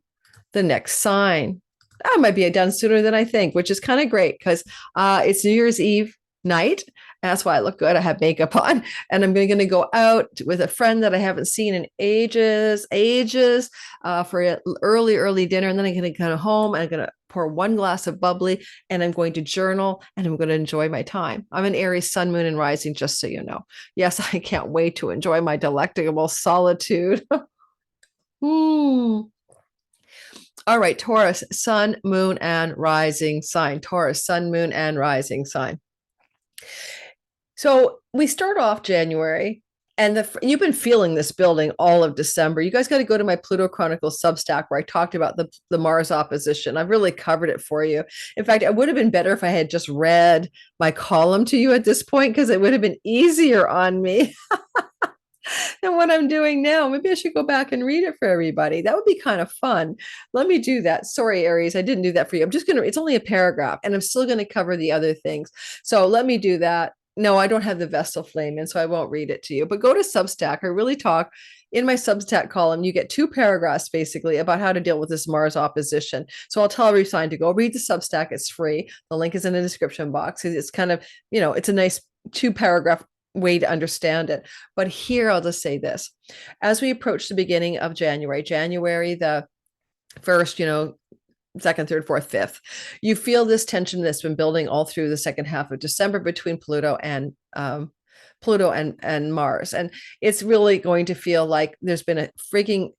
the next sign. That might be done sooner than I think, which is kind of great because it's New Year's Eve night. That's why I look good. I have makeup on, and I'm going to go out with a friend that I haven't seen in ages, for an early dinner. And then I'm going to go home and I'm going to pour one glass of bubbly, and I'm going to journal, and I'm going to enjoy my time. I'm an Aries sun, moon, and rising, just so you know. Yes, I can't wait to enjoy my delectable solitude. All right, Taurus, sun, moon, and rising sign. Taurus, sun, moon, and rising sign. So we start off January, and you've been feeling this building all of December. You guys got to go to my Pluto Chronicles Substack, where I talked about the Mars opposition. I've really covered it for you. In fact, it would have been better if I had just read my column to you at this point, because it would have been easier on me than what I'm doing now. Maybe I should go back and read it for everybody. That would be kind of fun. Let me do that. Sorry, Aries, I didn't do that for you. It's only a paragraph, and I'm still going to cover the other things. So let me do that. No, I don't have the Vestal Flame in, so I won't read it to you. But go to Substack. I really talk in my Substack column. You get 2 paragraphs basically about how to deal with this Mars opposition. So I'll tell every sign to go read the Substack. It's free. The link is in the description box. It's kind of, it's a nice 2-paragraph way to understand it. But here I'll just say this. As we approach the beginning of January the 1st, 2nd, 3rd, 4th, 5th, you feel this tension that's been building all through the second half of December between Pluto and Mars. And it's really going to feel like there's been a freaking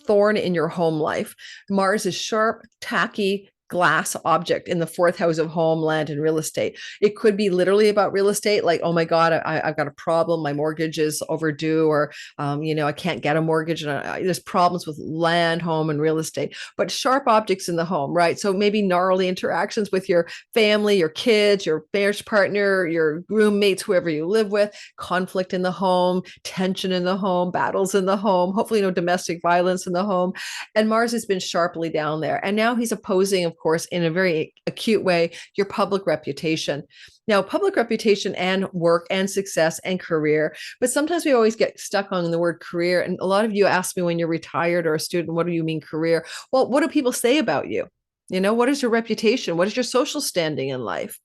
thorn in your home life. Mars is sharp, tacky, glass object in the 4th house of home, land, and real estate. It could be literally about real estate, like, oh my God, I've got a problem. My mortgage is overdue, or, I can't get a mortgage, and there's problems with land, home, and real estate. But sharp objects in the home, right? So maybe gnarly interactions with your family, your kids, your marriage partner, your roommates, whoever you live with, conflict in the home, tension in the home, battles in the home, hopefully no domestic violence in the home. And Mars has been sharply down there. And now he's opposing, of course, in a very acute way, your public reputation. Now, public reputation and work and success and career, but sometimes we always get stuck on the word career. And a lot of you ask me when you're retired or a student, what do you mean career? Well, what do people say about you? What is your reputation? What is your social standing in life?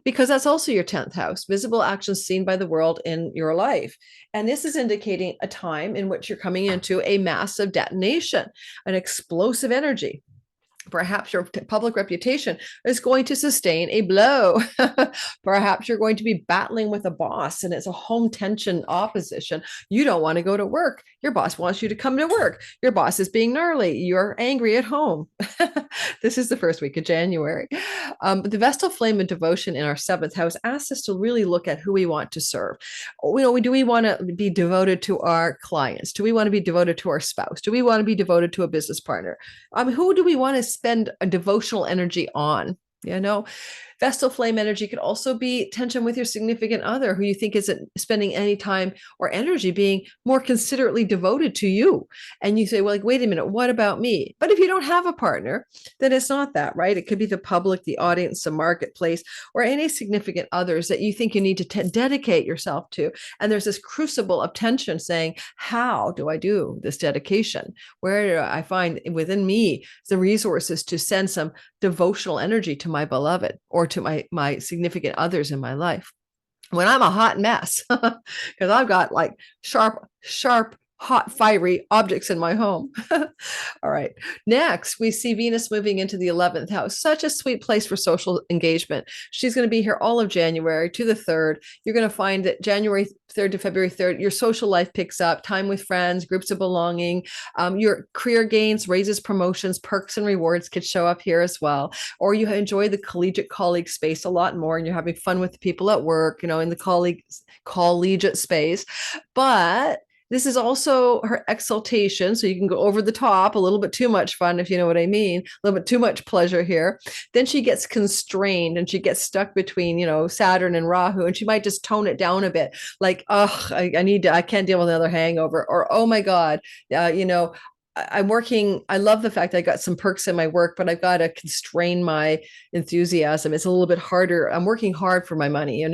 Because that's also your 10th house, visible actions seen by the world in your life. And this is indicating a time in which you're coming into a massive detonation, an explosive energy. Perhaps your public reputation is going to sustain a blow. Perhaps you're going to be battling with a boss, and it's a home tension opposition. You don't want to go to work. Your boss wants you to come to work. Your boss is being gnarly. You're angry at home. This is the first week of January. The Vestal Flame of Devotion in our 7th house asks us to really look at who we want to serve. Do we want to be devoted to our clients? Do we want to be devoted to our spouse? Do we want to be devoted to a business partner? Who do we want to spend a devotional energy on? You know, Vestal flame energy could also be tension with your significant other who you think isn't spending any time or energy being more considerately devoted to you. And you say, well, like, wait a minute, what about me? But if you don't have a partner, then it's not that, right? It could be the public, the audience, the marketplace, or any significant others that you think you need to dedicate yourself to. And there's this crucible of tension saying, how do I do this dedication? Where do I find within me the resources to send some devotional energy to my beloved or to my significant others in my life when I'm a hot mess? Because I've got like sharp, hot, fiery objects in my home. All right. Next, we see Venus moving into the 11th house. Such a sweet place for social engagement. She's going to be here all of January to the 3rd. You're going to find that January 3rd to February 3rd, your social life picks up, time with friends, groups of belonging, your career gains, raises, promotions, perks, and rewards could show up here as well. Or you enjoy the collegiate colleague space a lot more, and you're having fun with the people at work, in the collegiate space. But this is also her exaltation. So you can go over the top, a little bit too much fun, if you know what I mean, a little bit too much pleasure here. Then she gets constrained and she gets stuck between, Saturn and Rahu, and she might just tone it down a bit. Like, oh, I can't deal with another hangover. Or, oh my God, I'm working. I love the fact I got some perks in my work, but I've got to constrain my enthusiasm. It's a little bit harder. I'm working hard for my money,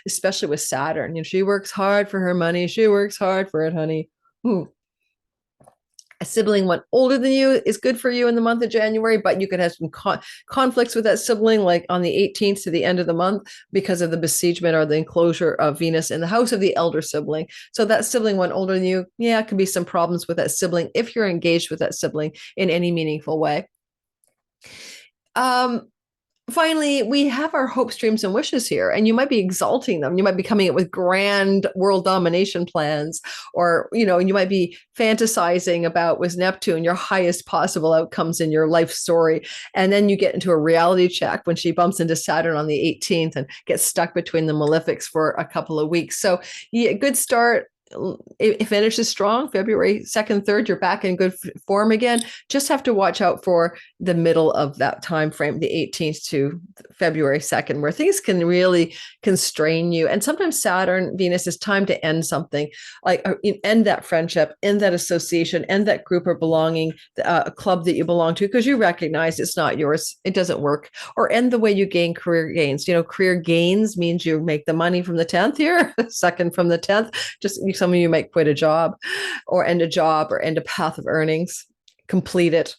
especially with Saturn. She works hard for her money. She works hard for it, honey. Ooh. A sibling one older than you is good for you in the month of January, but you could have some conflicts with that sibling, like on the 18th to the end of the month, because of the besiegement or the enclosure of Venus in the house of the elder sibling. So that sibling one older than you, it could be some problems with that sibling if you're engaged with that sibling in any meaningful way. Finally, we have our hopes, dreams, and wishes here, and you might be exalting them. You might be coming up with grand world domination plans, or, you might be fantasizing about with Neptune, your highest possible outcomes in your life story. And then you get into a reality check when she bumps into Saturn on the 18th and gets stuck between the malefics for a couple of weeks. So good start. It finishes strong. February 2nd, 3rd, you're back in good form again. Just have to watch out for the middle of that time frame, the 18th to February 2nd, where things can really constrain you. And sometimes Saturn, Venus is time to end something, like end that friendship, end that association, end that group of belonging, a club that you belong to, because you recognize it's not yours. It doesn't work. Or end the way you gain career gains. Career gains means you make the money from the 10th here, second from the 10th. Just some of you might quit a job or end a path of earnings, complete it.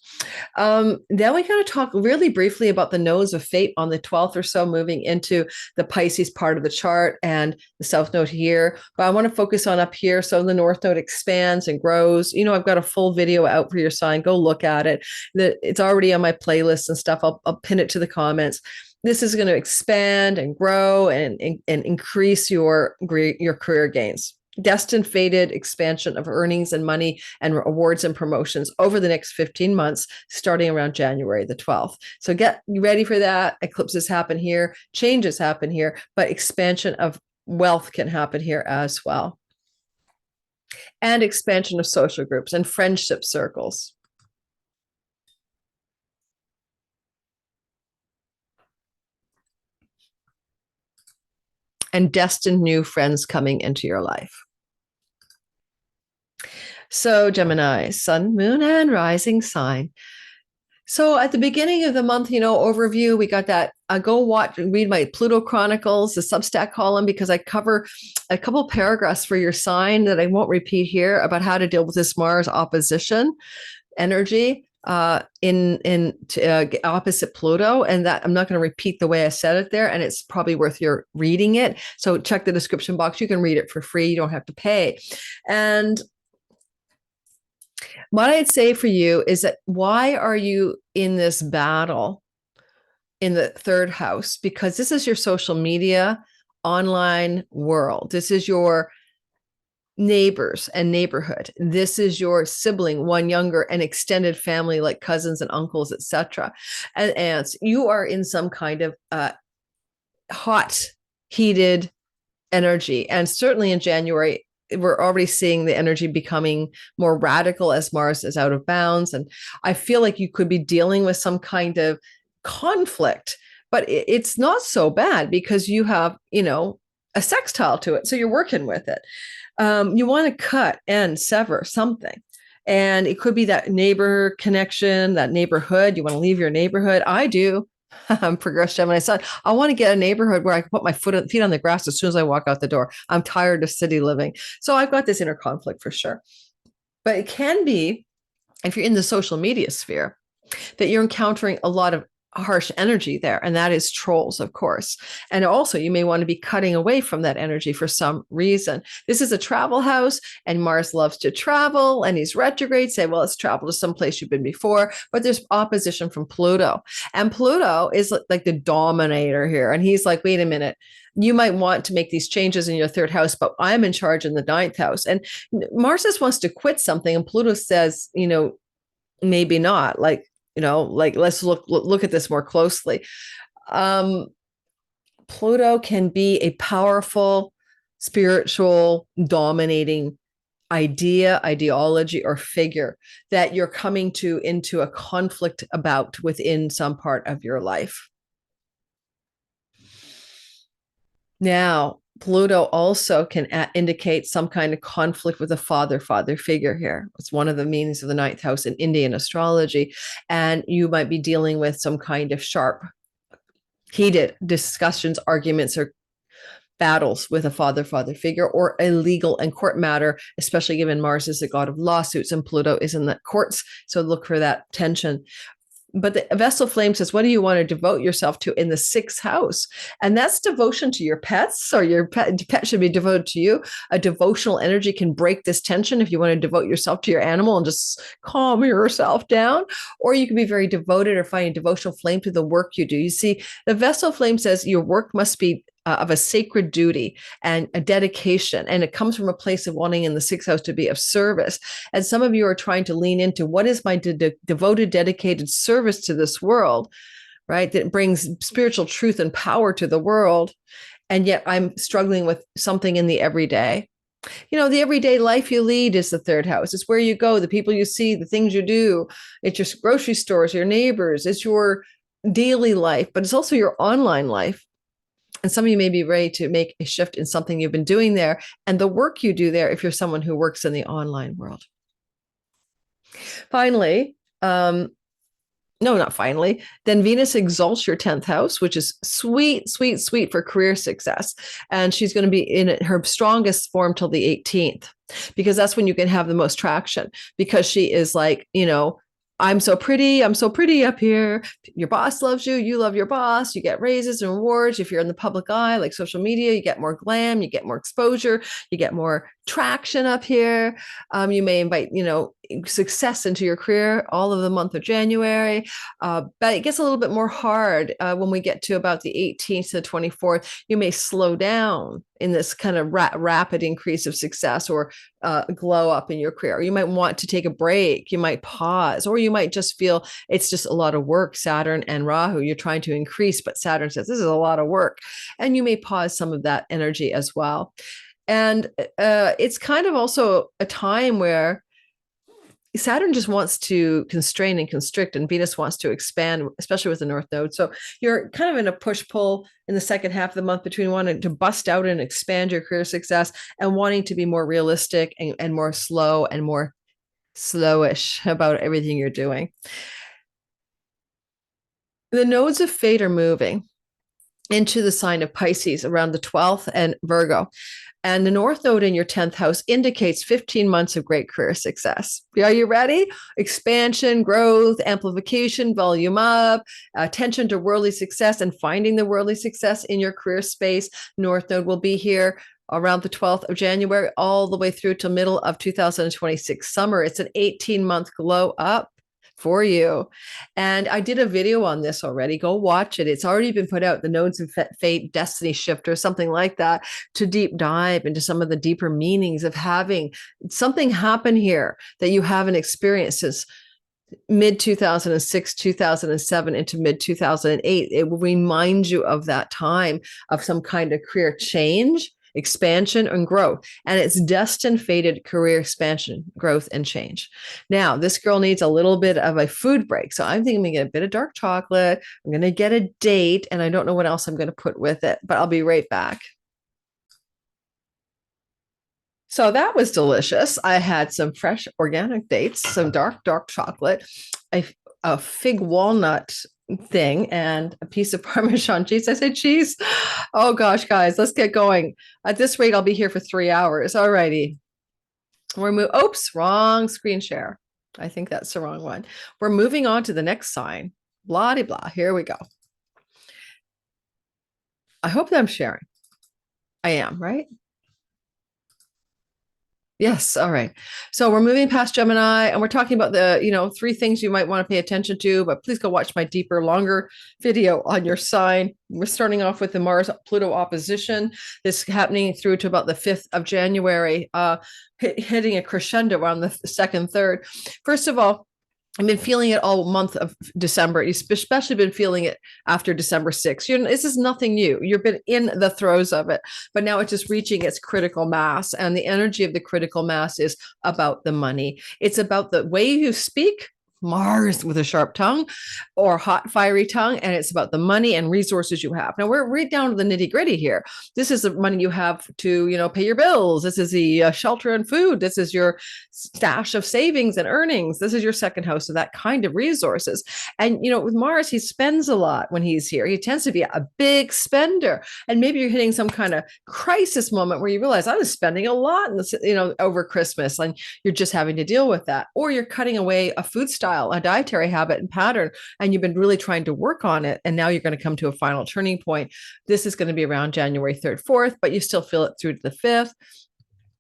Then we got to talk really briefly about the nodes of fate on the 12th or so, moving into the Pisces part of the chart and the south node here. But I want to focus on up here. So the north node expands and grows. I've got a full video out for your sign. Go look at it. It's already on my playlist and stuff. I'll pin it to the comments. This is going to expand and grow and increase your career gains. Destined fated expansion of earnings and money and awards and promotions over the next 15 months, starting around January the 12th. So get ready for that. Eclipses happen here, changes happen here, but expansion of wealth can happen here as well. And expansion of social groups and friendship circles. And destined new friends coming into your life. So Gemini, sun, moon, and rising sign. So at the beginning of the month, overview, we got that. Go read my Pluto Chronicles, the Substack column, because I cover a couple paragraphs for your sign that I won't repeat here about how to deal with this Mars opposition energy in opposite Pluto, and that I'm not going to repeat the way I said it there, and it's probably worth your reading it. So check the description box. You can read it for free. You don't have to pay. And what I'd say for you is that why are you in this battle in the 3rd house? Because this is your social media, online world. This is your neighbors and neighborhood. This is your sibling, one younger, and extended family like cousins and uncles, etc., and aunts. You are in some kind of hot, heated energy. And certainly in January, we're already seeing the energy becoming more radical as Mars is out of bounds. And I feel like you could be dealing with some kind of conflict, but it's not so bad because you have, a sextile to it. So you're working with it. You want to cut and sever something. And it could be that neighbor connection, that neighborhood. You want to leave your neighborhood. I do. I'm progressed Gemini sun. I want to get a neighborhood where I can put my feet on the grass as soon as I walk out the door. I'm tired of city living. So I've got this inner conflict for sure. But it can be, if you're in the social media sphere, that you're encountering a lot of harsh energy there, and that is trolls, of course. And also you may want to be cutting away from that energy for some reason. This is a travel house, and Mars loves to travel, and he's retrograde. Say, well, let's travel to some place you've been before, but there's opposition from Pluto, and Pluto is like the dominator here, and he's like, wait a minute, you might want to make these changes in your third house, but I'm in charge in the ninth house. And Mars just wants to quit something, and Pluto says, maybe not. Let's look at this more closely. Pluto can be a powerful, spiritual, dominating idea, ideology, or figure that you're coming into a conflict about within some part of your life. Now, Pluto also can indicate some kind of conflict with a father figure here. It's one of the meanings of the ninth house in Indian astrology. And you might be dealing with some kind of sharp, heated discussions, arguments, or battles with a father figure, or a legal and court matter, especially given Mars is the god of lawsuits and Pluto is in the courts. So look for that tension. But the vessel flame says, what do you want to devote yourself to in the sixth house? And that's devotion to your pets, or your pet should be devoted to you. A devotional energy can break this tension if you want to devote yourself to your animal and just calm yourself down. Or you can be very devoted or find a devotional flame to the work you do. You see, the vessel flame says your work must be of a sacred duty and a dedication. And it comes from a place of wanting in the sixth house to be of service. And some of you are trying to lean into, what is my devoted, dedicated service to this world, right? That brings spiritual truth and power to the world. And yet I'm struggling with something in the everyday. The everyday life you lead is the third house. It's where you go, the people you see, the things you do. It's your grocery stores, your neighbors. It's your daily life, but it's also your online life. And some of you may be ready to make a shift in something you've been doing there and the work you do there if you're someone who works in the online world. Finally, then Venus exalts your 10th house, which is sweet, sweet, sweet for career success. And she's going to be in her strongest form till the 18th, because that's when you can have the most traction, because she is like, I'm so pretty up here. Your boss loves you. You love your boss. You get raises and rewards. If you're in the public eye, like social media, you get more glam, you get more exposure, you get more traction up here. You may invite, success into your career all of the month of January. But it gets a little bit more hard when we get to about the 18th to the 24th. You may slow down in this kind of rapid increase of success or glow up in your career. You might want to take a break. You might pause, or you might just feel it's just a lot of work. Saturn and Rahu, you're trying to increase, but Saturn says this is a lot of work. And you may pause some of that energy as well. And it's kind of also a time where Saturn just wants to constrain and constrict, and Venus wants to expand, especially with the North Node. So you're kind of in a push-pull in the second half of the month between wanting to bust out and expand your career success and wanting to be more realistic and more slow and more slowish about everything you're doing. The nodes of fate are moving into the sign of Pisces around the 12th and Virgo. And the North Node in your 10th house indicates 15 months of great career success. Are you ready? Expansion, growth, amplification, volume up, attention to worldly success and finding the worldly success in your career space. North Node will be here around the 12th of January, all the way through to middle of 2026 summer. It's an 18-month glow up for you. And I did a video on this already. Go watch it. It's already been put out, the Nodes of Fate, Destiny Shift, or something like that, to deep dive into some of the deeper meanings of having something happen here that you haven't experienced since mid 2006, 2007 into mid 2008. It will remind you of that time of some kind of career change expansion and growth. And it's destined, fated career expansion, growth, and change. Now, this girl needs a little bit of a food break. So I'm thinking I'm going to get a bit of dark chocolate. I'm going to get a date, and I don't know what else I'm going to put with it, but I'll be right back. So that was delicious. I had some fresh organic dates, some dark chocolate, a fig walnut thing, and a piece of Parmesan cheese. I said cheese. Oh gosh, guys, let's get going. At this rate, I'll be here for 3 hours. All righty. Oops, wrong screen share. I think that's the wrong one. We're moving on to the next sign. Blah, de blah. Here we go. I hope that I'm sharing. I am, right? Yes. All right. So we're moving past Gemini, and we're talking about the, 3 things you might want to pay attention to, but please go watch my deeper, longer video on your sign. We're starting off with the Mars Pluto opposition. This happening through to about the 5th of January, hitting a crescendo around the 2nd, 3rd. First of all, I've been feeling it all month of December. You've especially been feeling it after December 6th. This is nothing new. You've been in the throes of it, but now it's just reaching its critical mass. And the energy of the critical mass is about the money. It's about the way you speak, Mars with a sharp tongue or hot, fiery tongue. And it's about the money and resources you have. Now we're right down to the nitty gritty here. This is the money you have to, pay your bills. This is the shelter and food. This is your stash of savings and earnings. This is your second house. So that kind of resources. And, with Mars, he spends a lot when he's here. He tends to be a big spender. And maybe you're hitting some kind of crisis moment where you realize I was spending a lot in this, over Christmas, and you're just having to deal with that. Or you're cutting away a food style, a dietary habit and pattern, and you've been really trying to work on it. And now you're going to come to a final turning point. This is going to be around January 3rd, 4th, but you still feel it through to the 5th.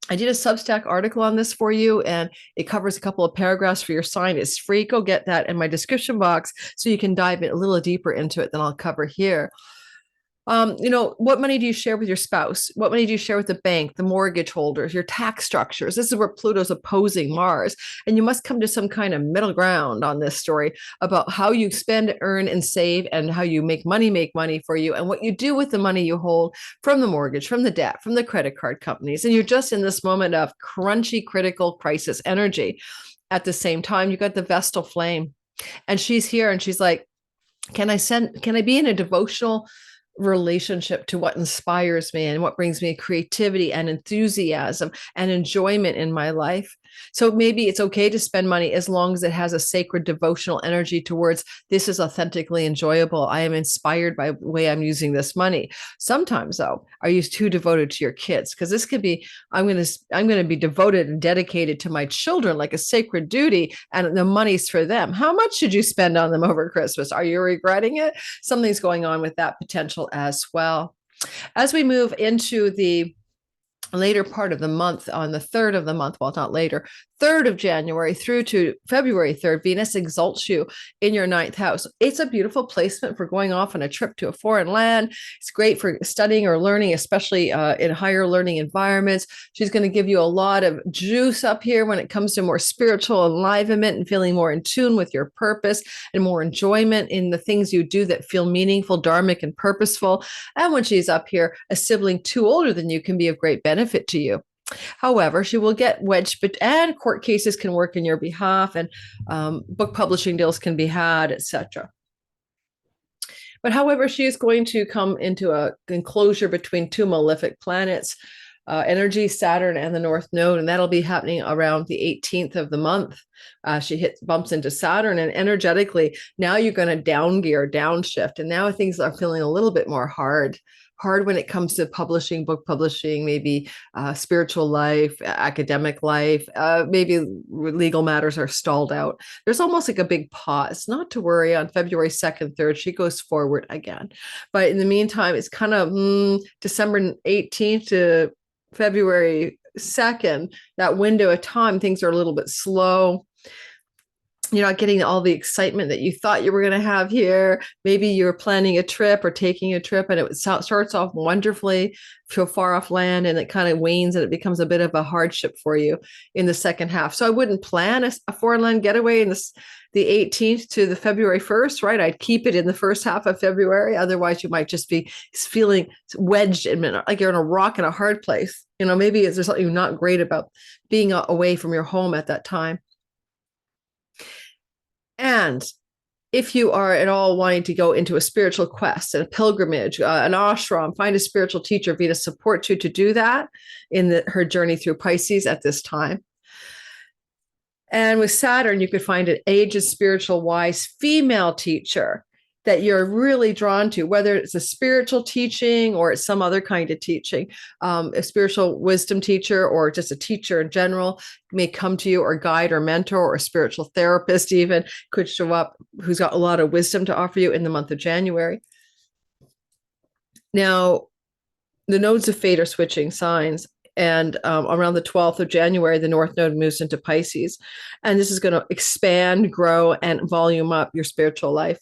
I did a Substack article on this for you, and it covers a couple of paragraphs for your sign. It's free. Go get that in my description box so you can dive a little deeper into it than I'll cover here. What money do you share with your spouse? What money do you share with the bank, the mortgage holders, your tax structures? This is where Pluto's opposing Mars. And you must come to some kind of middle ground on this story about how you spend, earn, and save, and how you make money for you, and what you do with the money you hold from the mortgage, from the debt, from the credit card companies. And you're just in this moment of crunchy, critical crisis energy. At the same time, you got the Vestal flame, and she's here, and she's like, can I be in a devotional relationship to what inspires me and what brings me creativity and enthusiasm and enjoyment in my life? So maybe it's okay to spend money as long as it has a sacred devotional energy towards this is authentically enjoyable. I am inspired by the way I'm using this money. Sometimes though, are you too devoted to your kids? Because this could be, I'm going to be devoted and dedicated to my children like a sacred duty, and the money's for them. How much should you spend on them over Christmas? Are you regretting it? Something's going on with that potential as well. As we move into the later part of the month, on the 3rd of the month, well, not later, 3rd of January through to February 3rd, Venus exalts you in your 9th house. It's a beautiful placement for going off on a trip to a foreign land. It's great for studying or learning, especially in higher learning environments. She's going to give you a lot of juice up here when it comes to more spiritual enlivenment and feeling more in tune with your purpose and more enjoyment in the things you do that feel meaningful, dharmic, and purposeful. And when she's up here, a sibling too older than you can be of great benefit to you. However, she will get wedged, and court cases can work in your behalf, and book publishing deals can be had, etc. But however, she is going to come into a enclosure between 2 malefic planets, energy, Saturn, and the North Node, and that'll be happening around the 18th of the month. She bumps into Saturn, and energetically, now you're going to downshift, and now things are feeling a little bit more hard when it comes to publishing, book publishing, maybe spiritual life, academic life, maybe legal matters are stalled out. There's almost like a big pause. Not to worry, on February 2nd, 3rd, she goes forward again. But in the meantime, it's kind of December 18th to February 2nd, that window of time, things are a little bit slow. you're not getting all the excitement that you thought you were going to have here. Maybe you're planning a trip or taking a trip and it starts off wonderfully to far off land, and it kind of wanes and it becomes a bit of a hardship for you in the second half. So I wouldn't plan a foreign land getaway in the 18th to the February 1st, right? I'd keep it in the first half of February. Otherwise, you might just be feeling wedged in, like you're in a rock in a hard place. Maybe there's something not great about being away from your home at that time. And if you are at all wanting to go into a spiritual quest and a pilgrimage, an ashram, find a spiritual teacher. Venus supports you to do that in her journey through Pisces at this time. And with Saturn, you could find an aged, spiritual, wise female teacher that you're really drawn to, whether it's a spiritual teaching or it's some other kind of teaching. A spiritual wisdom teacher or just a teacher in general may come to you, or guide or mentor or a spiritual therapist even could show up who's got a lot of wisdom to offer you in the month of January. Now, the nodes of fate are switching signs. And around the 12th of January, the North Node moves into Pisces. And this is going to expand, grow, and volume up your spiritual life.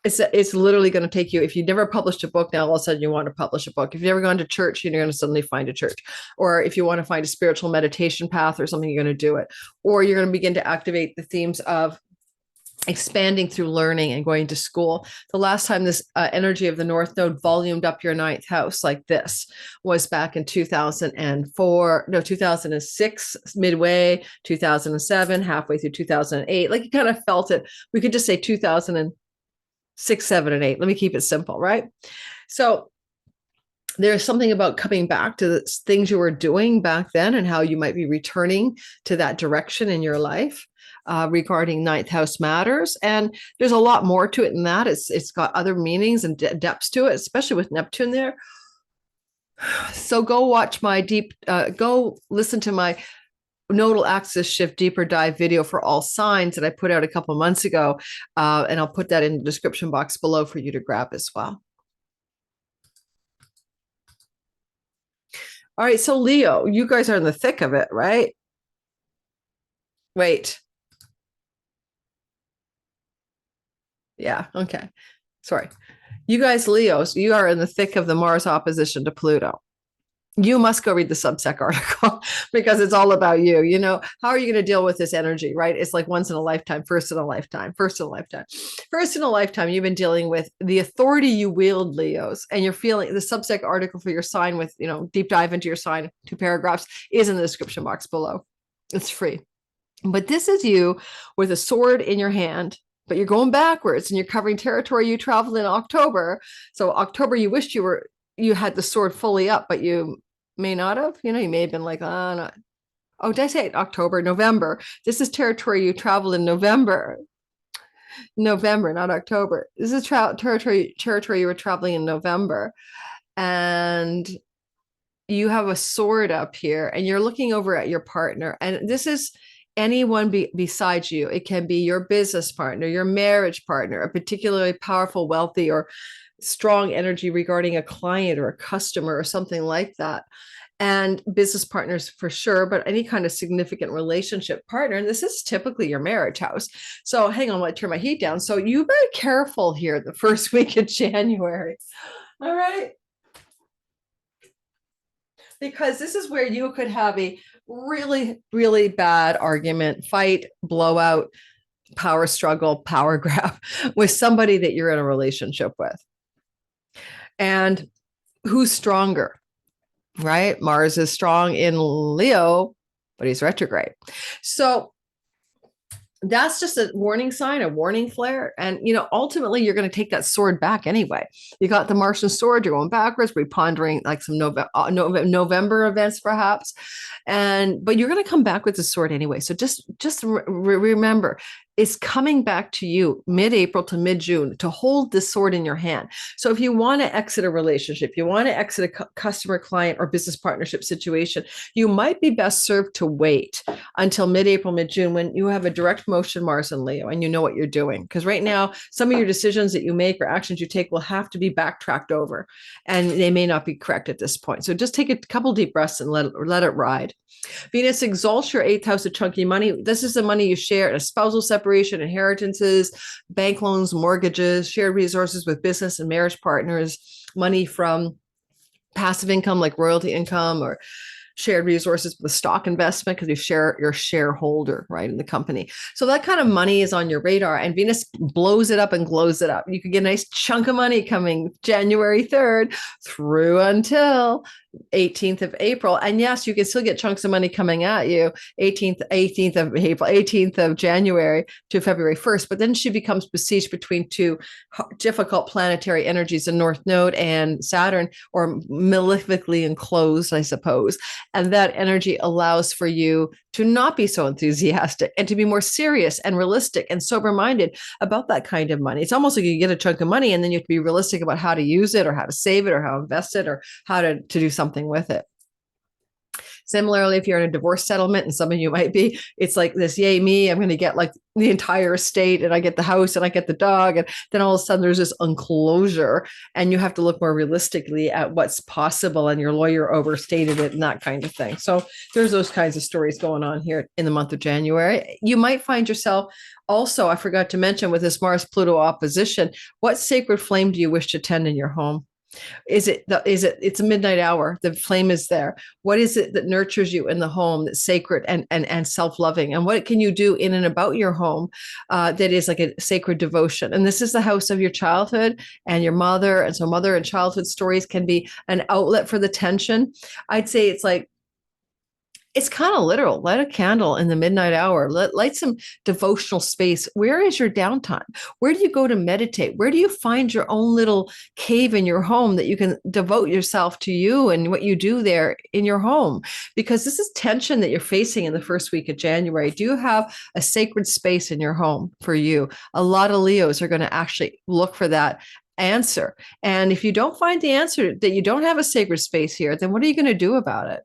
It's literally going to take you, if you never published a book, now all of a sudden you want to publish a book. If you've never gone to church, you're going to suddenly find a church. Or if you want to find a spiritual meditation path or something, you're going to do it. Or you're going to begin to activate the themes of expanding through learning and going to school. The last time this energy of the North Node volumed up your ninth house like this was back in 2006, midway, 2007, halfway through 2008. Like you kind of felt it. We could just say 2006, 7, and 8. Let me keep it simple, right? So there's something about coming back to the things you were doing back then and how you might be returning to that direction in your life. Regarding ninth house matters. And there's a lot more to it than that. It's got other meanings and depths to it, especially with Neptune there. So go watch go listen to my nodal axis shift deeper dive video for all signs that I put out a couple months ago. And I'll put that in the description box below for you to grab as well. All right. So Leo, you guys are in the thick of it, right? Wait. Yeah. Okay. Sorry. You guys, Leos, you are in the thick of the Mars opposition to Pluto. You must go read the Substack article because it's all about you. How are you going to deal with this energy, right? It's like once in a lifetime, first in a lifetime. First in a lifetime, you've been dealing with the authority you wield, Leos, and you're feeling the Substack article for your sign with, deep dive into your sign, 2 paragraphs is in the description box below. It's free. But this is you with a sword in your hand, but you're going backwards and you're covering territory you traveled in October. So October, you wished you had the sword fully up, but you may not have. You may have been like, no. Oh, did I say October? November. This is territory you traveled in November, not October. This is territory you were traveling in November. And you have a sword up here and you're looking over at your partner. And this is anyone besides you. It can be your business partner, your marriage partner, a particularly powerful, wealthy, or strong energy regarding a client or a customer or something like that. And business partners for sure, but any kind of significant relationship partner. And this is typically your marriage house. So hang on, let me turn my heat down. So you be careful here the first week of January. All right. Because this is where you could have a really, really bad argument, fight, blowout, power struggle, power grab with somebody that you're in a relationship with. And who's stronger, right? Mars is strong in Leo, but he's retrograde. So that's just a warning sign, a warning flare. And, ultimately you're going to take that sword back anyway. You got the Martian sword, you're going backwards, we're pondering like some November events perhaps. But you're going to come back with the sword anyway. So just remember, it's coming back to you mid-April to mid-June to hold this sword in your hand. So if you want to exit a relationship, you want to exit a customer, client, or business partnership situation, you might be best served to wait until mid-April, mid-June, when you have a direct motion Mars and Leo and you know what you're doing. Because right now, some of your decisions that you make or actions you take will have to be backtracked over, and they may not be correct at this point. So just take a couple deep breaths and let it ride. Venus exalts your eighth house of chunky money. This is the money you share in a spousal separation, inheritances, bank loans, mortgages, shared resources with business and marriage partners, money from passive income like royalty income, or shared resources with a stock investment because you're a shareholder, right, in the company. So that kind of money is on your radar, and Venus blows it up and glows it up. You could get a nice chunk of money coming January 3rd through until 18th of April. And yes, you can still get chunks of money coming at you 18th of April, 18th of January to February 1st. But then she becomes besieged between two difficult planetary energies, the North Node and Saturn, or malefically enclosed, I suppose. And that energy allows for you to not be so enthusiastic and to be more serious and realistic and sober-minded about that kind of money. It's almost like you get a chunk of money and then you have to be realistic about how to use it or how to save it or how to invest it or how to do something with it. Similarly, if you're in a divorce settlement, and some of you might be, it's like this, yay me, I'm going to get like the entire estate, and I get the house and I get the dog. And then all of a sudden there's this unclosure, and you have to look more realistically at what's possible, and your lawyer overstated it and that kind of thing. So there's those kinds of stories going on here in the month of January. You might find yourself also, I forgot to mention, with this Mars-Pluto opposition, what sacred flame do you wish to tend in your home? It's a midnight hour. The flame is there. What is it that nurtures you in the home that's sacred and self-loving? And what can you do in and about your home that is like a sacred devotion? And this is the house of your childhood and your mother. And so mother and childhood stories can be an outlet for the tension. I'd say it's kind of literal. Light a candle in the midnight hour. Light some devotional space. Where is your downtime? Where do you go to meditate? Where do you find your own little cave in your home that you can devote yourself to you and what you do there in your home? Because this is tension that you're facing in the first week of January. Do you have a sacred space in your home for you? A lot of Leos are going to actually look for that answer. And if you don't find the answer, that you don't have a sacred space here, then what are you going to do about it?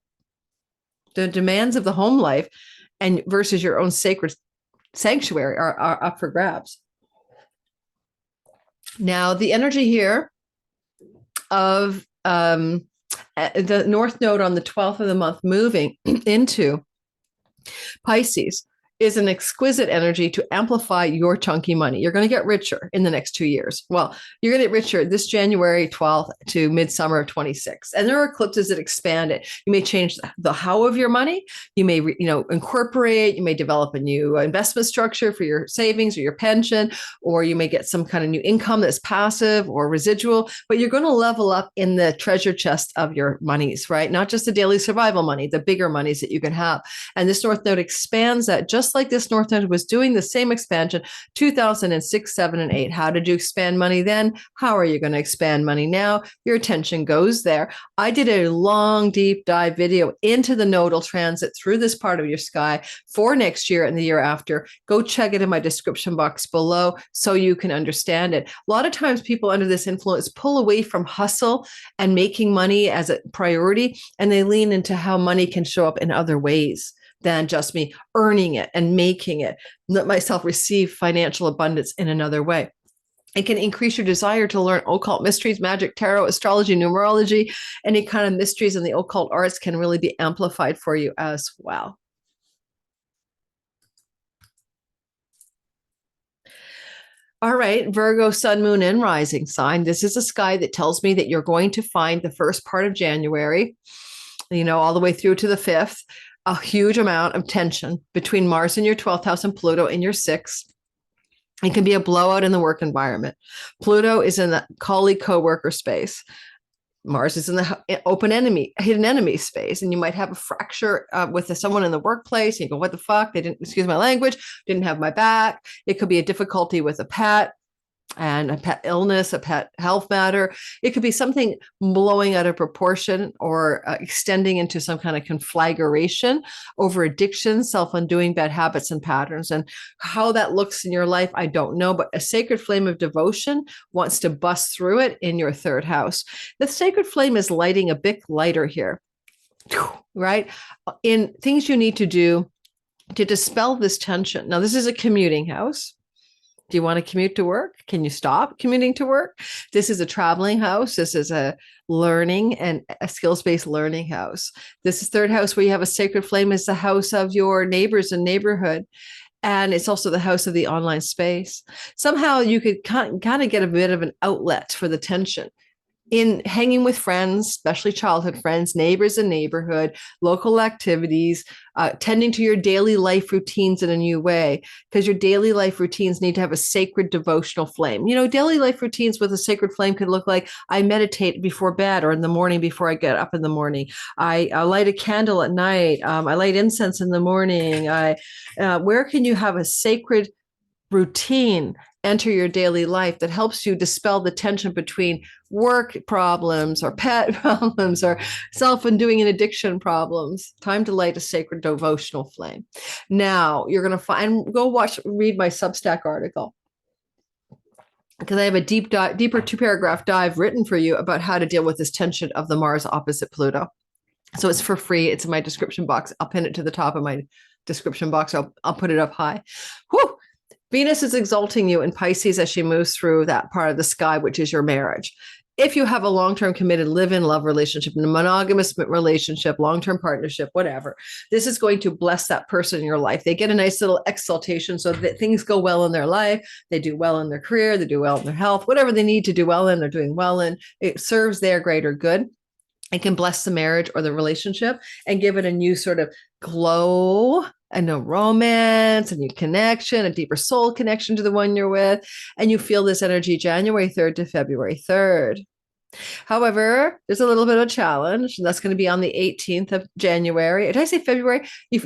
The demands of the home life and versus your own sacred sanctuary are up for grabs. Now, the energy here of the North Node on the 12th of the month moving into Pisces is an exquisite energy to amplify your chunky money. You're going to get richer in the next 2 years. Well, you're going to get richer this January 12th to midsummer of 26. And there are eclipses that expand it. You may change the how of your money. You may, incorporate, you may develop a new investment structure for your savings or your pension, or you may get some kind of new income that's passive or residual, but you're going to level up in the treasure chest of your monies, right? Not just the daily survival money, the bigger monies that you can have. And this North Node expands that, just like this North Node was doing the same expansion 2006, 7, and 8. How did you expand money then? How are you going to expand money now? Your attention goes there. I did a long, deep dive video into the nodal transit through this part of your sky for next year and the year after. Go check it in my description box below so you can understand it. A lot of times people under this influence pull away from hustle and making money as a priority, and they lean into how money can show up in other ways than just me earning it and making it. Let myself receive financial abundance in another way. It can increase your desire to learn occult mysteries, magic, tarot, astrology, numerology. Any kind of mysteries in the occult arts can really be amplified for you as well. All right, Virgo, sun, moon, and rising sign. This is a sky that tells me that you're going to find the first part of January, all the way through to the 5th, a huge amount of tension between Mars in your 12th house and Pluto in your 6th. It can be a blowout in the work environment. Pluto is in the colleague co-worker space. Mars is in the hidden enemy space. And you might have a fracture with someone in the workplace. You go, what the fuck? They didn't, excuse my language, didn't have my back. It could be a difficulty with a pet and a pet illness, a pet health matter. It could be something blowing out of proportion or extending into some kind of conflagration over addiction, self-undoing bad habits and patterns. And how that looks in your life, I don't know, but a sacred flame of devotion wants to bust through it in your 3rd house. The sacred flame is lighting a big lighter here, right? In things you need to do to dispel this tension. Now, this is a commuting house. Do you want to commute to work? Can you stop commuting to work? This is a traveling house. This is a learning and a skills-based learning house. This is third house where you have a sacred flame, is the house of your neighbors and neighborhood. And it's also the house of the online space. Somehow you could kind of get a bit of an outlet for the tension in hanging with friends, especially childhood friends, neighbors and neighborhood, local activities, tending to your daily life routines in a new way, because your daily life routines need to have a sacred devotional flame. You know, daily life routines with a sacred flame could look like I meditate before bed or in the morning before I get up in the morning. I light a candle at night. I light incense in the morning. Where can you have a sacred routine enter your daily life that helps you dispel the tension between work problems or pet problems or self-undoing and addiction problems? Time to light a sacred devotional flame. Now you're going to read my Substack article, because I have a deeper 2-paragraph dive written for you about how to deal with this tension of the Mars opposite Pluto. So it's for free. It's in my description box. I'll pin it to the top of my description box. I'll put it up high. Whew. Venus is exalting you in Pisces as she moves through that part of the sky, which is your marriage. If you have a long-term committed live-in love relationship, a monogamous relationship, long-term partnership, whatever, this is going to bless that person in your life. They get a nice little exaltation so that things go well in their life. They do well in their career. They do well in their health, whatever they need to do well in, they're doing well in. It serves their greater good. It can bless the marriage or the relationship and give it a new sort of glow and a romance, a new connection, a deeper soul connection to the one you're with. And you feel this energy January 3rd to February 3rd. However, there's a little bit of a challenge, and that's going to be on the 18th of January. Did I say February? But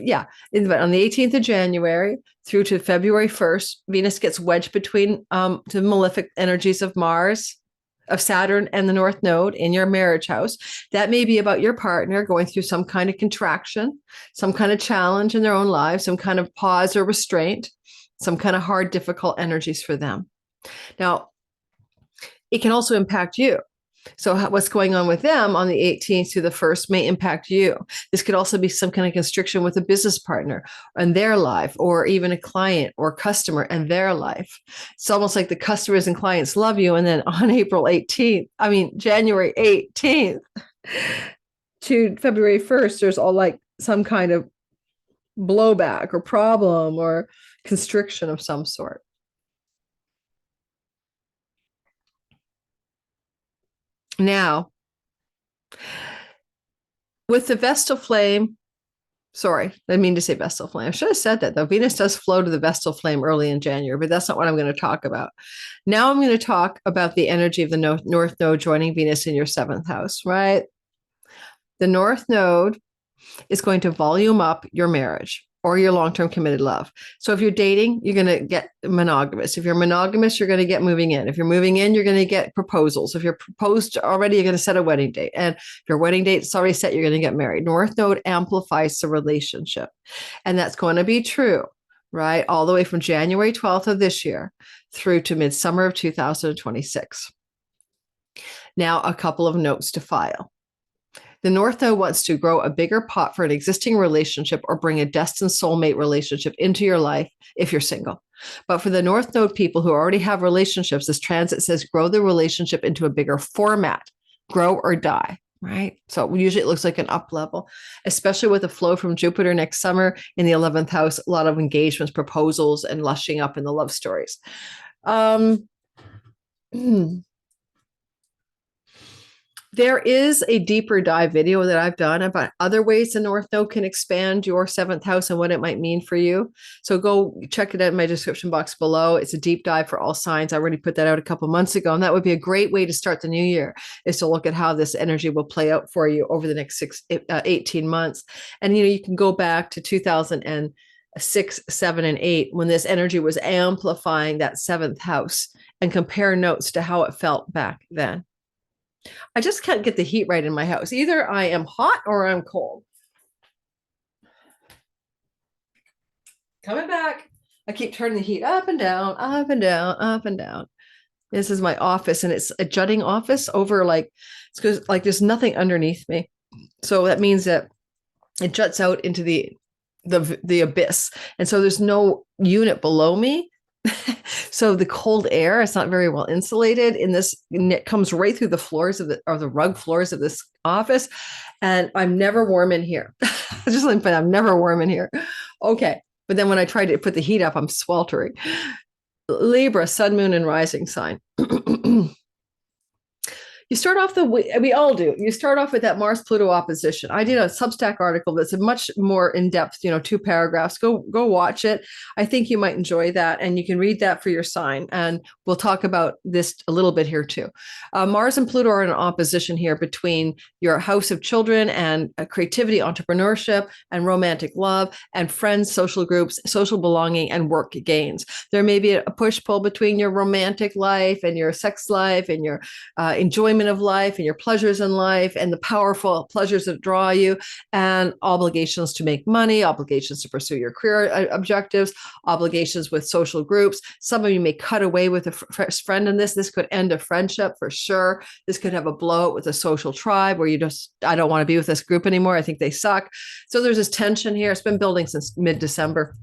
on the 18th of January through to February 1st, Venus gets wedged between the malefic energies of Mars, of Saturn, and the North Node in your marriage house. That may be about your partner going through some kind of contraction, some kind of challenge in their own lives, some kind of pause or restraint, some kind of hard, difficult energies for them. Now, it can also impact you. So what's going on with them on the 18th to the 1st may impact you. This could also be some kind of constriction with a business partner and their life, or even a client or customer and their life. It's almost like the customers and clients love you. And then on January 18th to February 1st, there's all like some kind of blowback or problem or constriction of some sort. Now, with the Vestal flame, sorry, I didn't mean to say Vestal flame. I should have said that, though. Venus does flow to the Vestal flame early in January, but that's not what I'm going to talk about. Now I'm going to talk about the energy of the North Node joining Venus in your 7th house, right? The North Node is going to volume up your marriage or your long-term committed love. So if you're dating, you're going to get monogamous. If you're monogamous, you're going to get moving in. If you're moving in, you're going to get proposals. If you're proposed already, you're going to set a wedding date. And if your wedding date is already set, you're going to get married. North Node amplifies the relationship. And that's going to be true, right? All the way from January 12th of this year through to midsummer of 2026. Now, a couple of notes to file. The North Node wants to grow a bigger pot for an existing relationship or bring a destined soulmate relationship into your life if you're single. But for the North Node people who already have relationships, this transit says grow the relationship into a bigger format, grow or die, right? So usually it looks like an up level, especially with the flow from Jupiter next summer in the 11th house, a lot of engagements, proposals, and lushing up in the love stories. There is a deeper dive video that I've done about other ways the North Node can expand your 7th house and what it might mean for you. So go check it out in my description box below. It's a deep dive for all signs. I already put that out a couple months ago. And that would be a great way to start the new year, is to look at how this energy will play out for you over the next 18 months. And, you can go back to 2006, 7, and 8, when this energy was amplifying that 7th house, and compare notes to how it felt back then. I just can't get the heat right in my house. Either I am hot or I'm cold. Coming back. I keep turning the heat up and down, up and down, up and down. This is my office, and it's a jutting office over it's because there's nothing underneath me. So that means that it juts out into the the abyss. And so there's no unit below me. So the cold air is not very well insulated in this, and it comes right through the floors of the rug floors of this office. And I'm never warm in here. Just like, but I'm never warm in here. Okay. But then when I try to put the heat up, I'm sweltering. Libra, sun, moon, and rising sign. You start off we all do. You start off with that Mars-Pluto opposition. I did a Substack article that's a much more in-depth, 2 paragraphs. Go watch it. I think you might enjoy that, and you can read that for your sign. And we'll talk about this a little bit here too. Mars and Pluto are in opposition here between your house of children and creativity, entrepreneurship, and romantic love, and friends, social groups, social belonging, and work gains. There may be a push-pull between your romantic life and your sex life and your enjoyment of life and your pleasures in life and the powerful pleasures that draw you, and obligations to make money, obligations to pursue your career objectives, obligations with social groups. Some of you may cut away with a friend in this. This could end a friendship for sure. This could have a blowout with a social tribe where I don't want to be with this group anymore. I think they suck. So there's this tension here. It's been building since mid-December.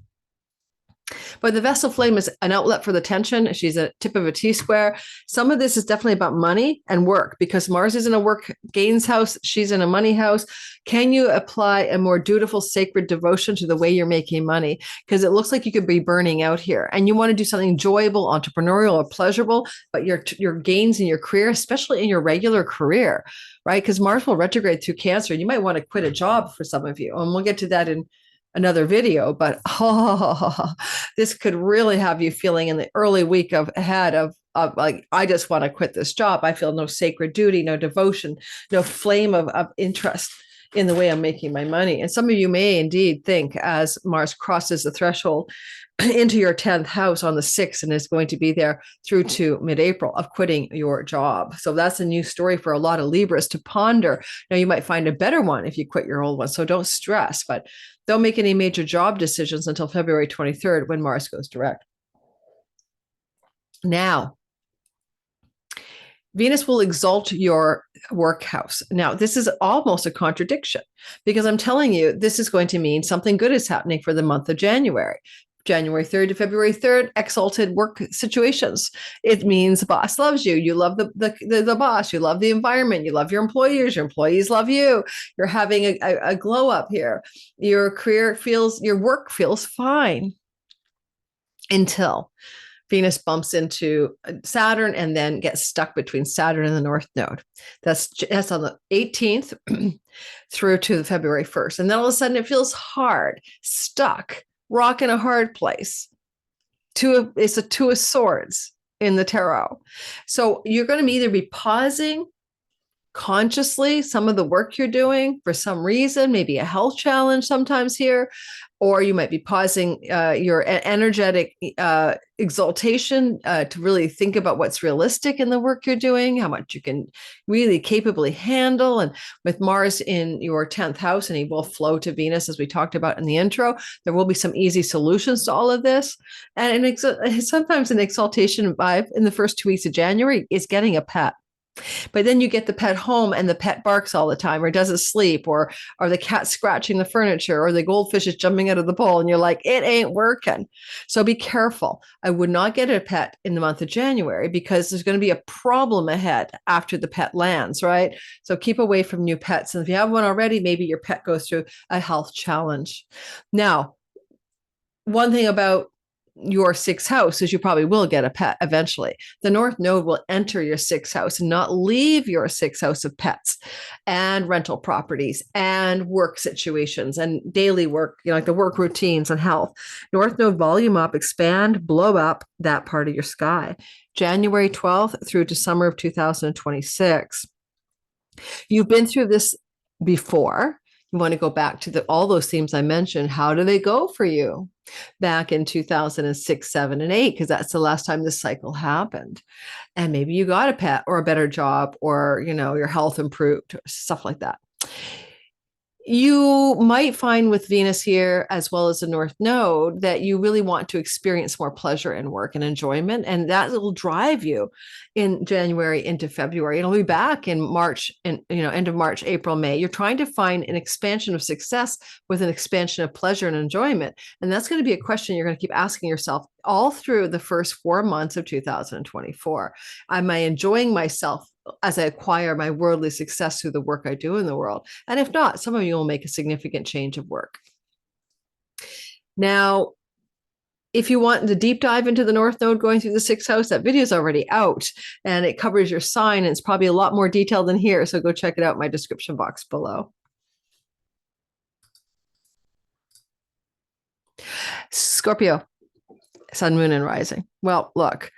But the vessel flame is an outlet for the tension. She's a tip of a T-square. Some of this is definitely about money and work, because Mars is in a work gains house. She's in a money house. Can you apply a more dutiful, sacred devotion to the way you're making money? Because it looks like you could be burning out here, and you want to do something enjoyable, entrepreneurial, or pleasurable, but your gains in your career, especially in your regular career, right? Because Mars will retrograde through Cancer. You might want to quit a job for some of you, and we'll get to that in another video, but this could really have you feeling in the early week ahead of like, I just want to quit this job. I feel no sacred duty, no devotion, no flame of interest in the way I'm making my money. And some of you may indeed think, as Mars crosses the threshold into your 10th house on the 6th and is going to be there through to mid-April, of quitting your job. So that's a new story for a lot of Libras to ponder. Now, you might find a better one if you quit your old one, so don't stress, but don't make any major job decisions until February 23rd, when Mars goes direct. Now, Venus will exalt your work house. Now, this is almost a contradiction, because I'm telling you, this is going to mean something good is happening for the month of January. January 3rd to February 3rd, exalted work situations. It means the boss loves you. You love the boss. You love the environment. You love your employers. Your employees love you. You're having a glow up here. Your work feels fine until Venus bumps into Saturn and then gets stuck between Saturn and the North Node. That's on the 18th through to February 1st. And then all of a sudden it feels hard, stuck, rock in a hard place. It's a 2 of swords in the tarot. So you're going to either be pausing consciously some of the work you're doing for some reason, maybe a health challenge sometimes here, or you might be pausing your energetic exaltation to really think about what's realistic in the work you're doing, how much you can really capably handle. And with Mars in your 10th house, and he will flow to Venus, as we talked about in the intro, there will be some easy solutions to all of this. And sometimes an exaltation vibe in the first 2 weeks of January is getting a pet. But then you get the pet home and the pet barks all the time, or doesn't sleep, or the cat scratching the furniture, or the goldfish is jumping out of the bowl, and you're like, it ain't working. So be careful. I would not get a pet in the month of January, because there's going to be a problem ahead after the pet lands, right? So keep away from new pets. And if you have one already, maybe your pet goes through a health challenge. Now, one thing about your 6th house is you probably will get a pet eventually. The North Node will enter your 6th house and not leave your 6th house of pets and rental properties and work situations and daily work, like the work routines and health. North Node volume up, expand, blow up that part of your sky. January 12th through to summer of 2026. You've been through this before. You want to go back to all those themes I mentioned. How do they go for you back in 2006, 7, and 8? Because that's the last time this cycle happened. And maybe you got a pet or a better job, or, your health improved, stuff like that. You might find with Venus here, as well as the North Node, that you really want to experience more pleasure in work and enjoyment. And that will drive you in January into February. It'll be back in March and, end of March, April, May. You're trying to find an expansion of success with an expansion of pleasure and enjoyment. And that's going to be a question you're going to keep asking yourself all through the first 4 months of 2024. Am I enjoying myself as I acquire my worldly success through the work I do in the world? And if not, some of you will make a significant change of work. Now, if you want the deep dive into the North Node going through the 6th house, that video is already out and it covers your sign. And it's probably a lot more detailed than here. So go check it out in my description box below. Scorpio, sun, moon, and rising. Well, look,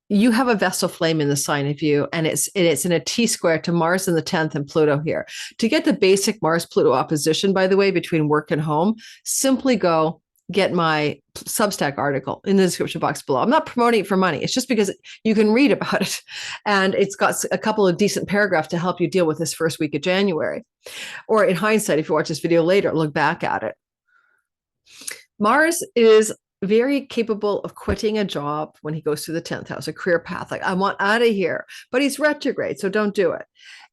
you have a Vestal flame in the sign of you, and it's in a T-square to Mars in the 10th and Pluto here. To get the basic Mars-Pluto opposition, by the way, between work and home, simply go get my Substack article in the description box below. I'm not promoting it for money. It's just because you can read about it. And it's got a couple of decent paragraphs to help you deal with this first week of January. Or in hindsight, if you watch this video later, look back at it. Mars is very capable of quitting a job when he goes through the 10th house, a career path. Like, I want out of here, but he's retrograde, so don't do it.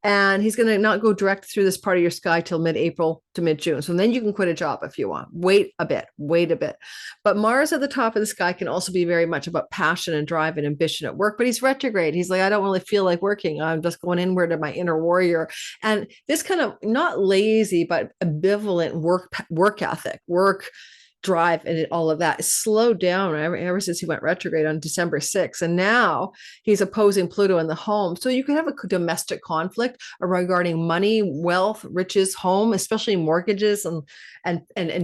And he's going to not go direct through this part of your sky till mid-April to mid-June. So then you can quit a job if you want. Wait a bit. But Mars at the top of the sky can also be very much about passion and drive and ambition at work, but he's retrograde. He's like, I don't really feel like working. I'm just going inward to my inner warrior. And this kind of not lazy, but ambivalent work ethic, work drive and all of that is slowed down ever since he went retrograde on December 6th. And now he's opposing Pluto in the home. So you can have a domestic conflict regarding money, wealth, riches, home, especially mortgages and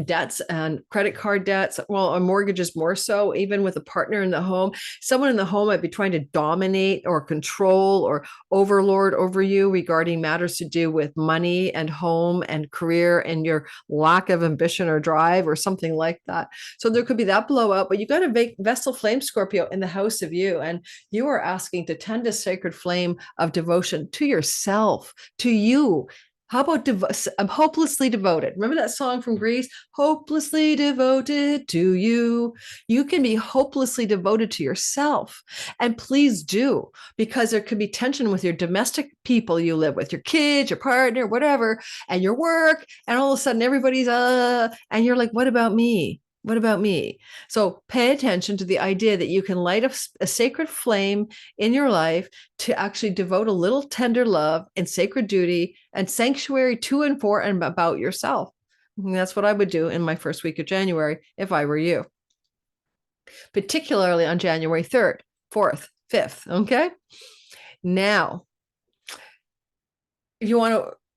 debts and credit card debts. Well, or mortgages more so, even with a partner in the home. Someone in the home might be trying to dominate or control or overlord over you regarding matters to do with money and home and career and your lack of ambition or drive or something like that. So there could be that blowout, but you got a Vestal flame, Scorpio, in the house of you, and you are asking to tend a sacred flame of devotion to yourself, to you. How about I'm hopelessly devoted? Remember that song from Greece? Hopelessly devoted to you. You can be hopelessly devoted to yourself. And please do, because there could be tension with your domestic people you live with, your kids, your partner, whatever, and your work. And all of a sudden everybody's, and you're like, what about me? What about me? So pay attention to the idea that you can light a sacred flame in your life to actually devote a little tender love and sacred duty and sanctuary to and for and about yourself. And that's what I would do in my first week of January if I were you, particularly on January 3rd, 4th, 5th. Okay. Now,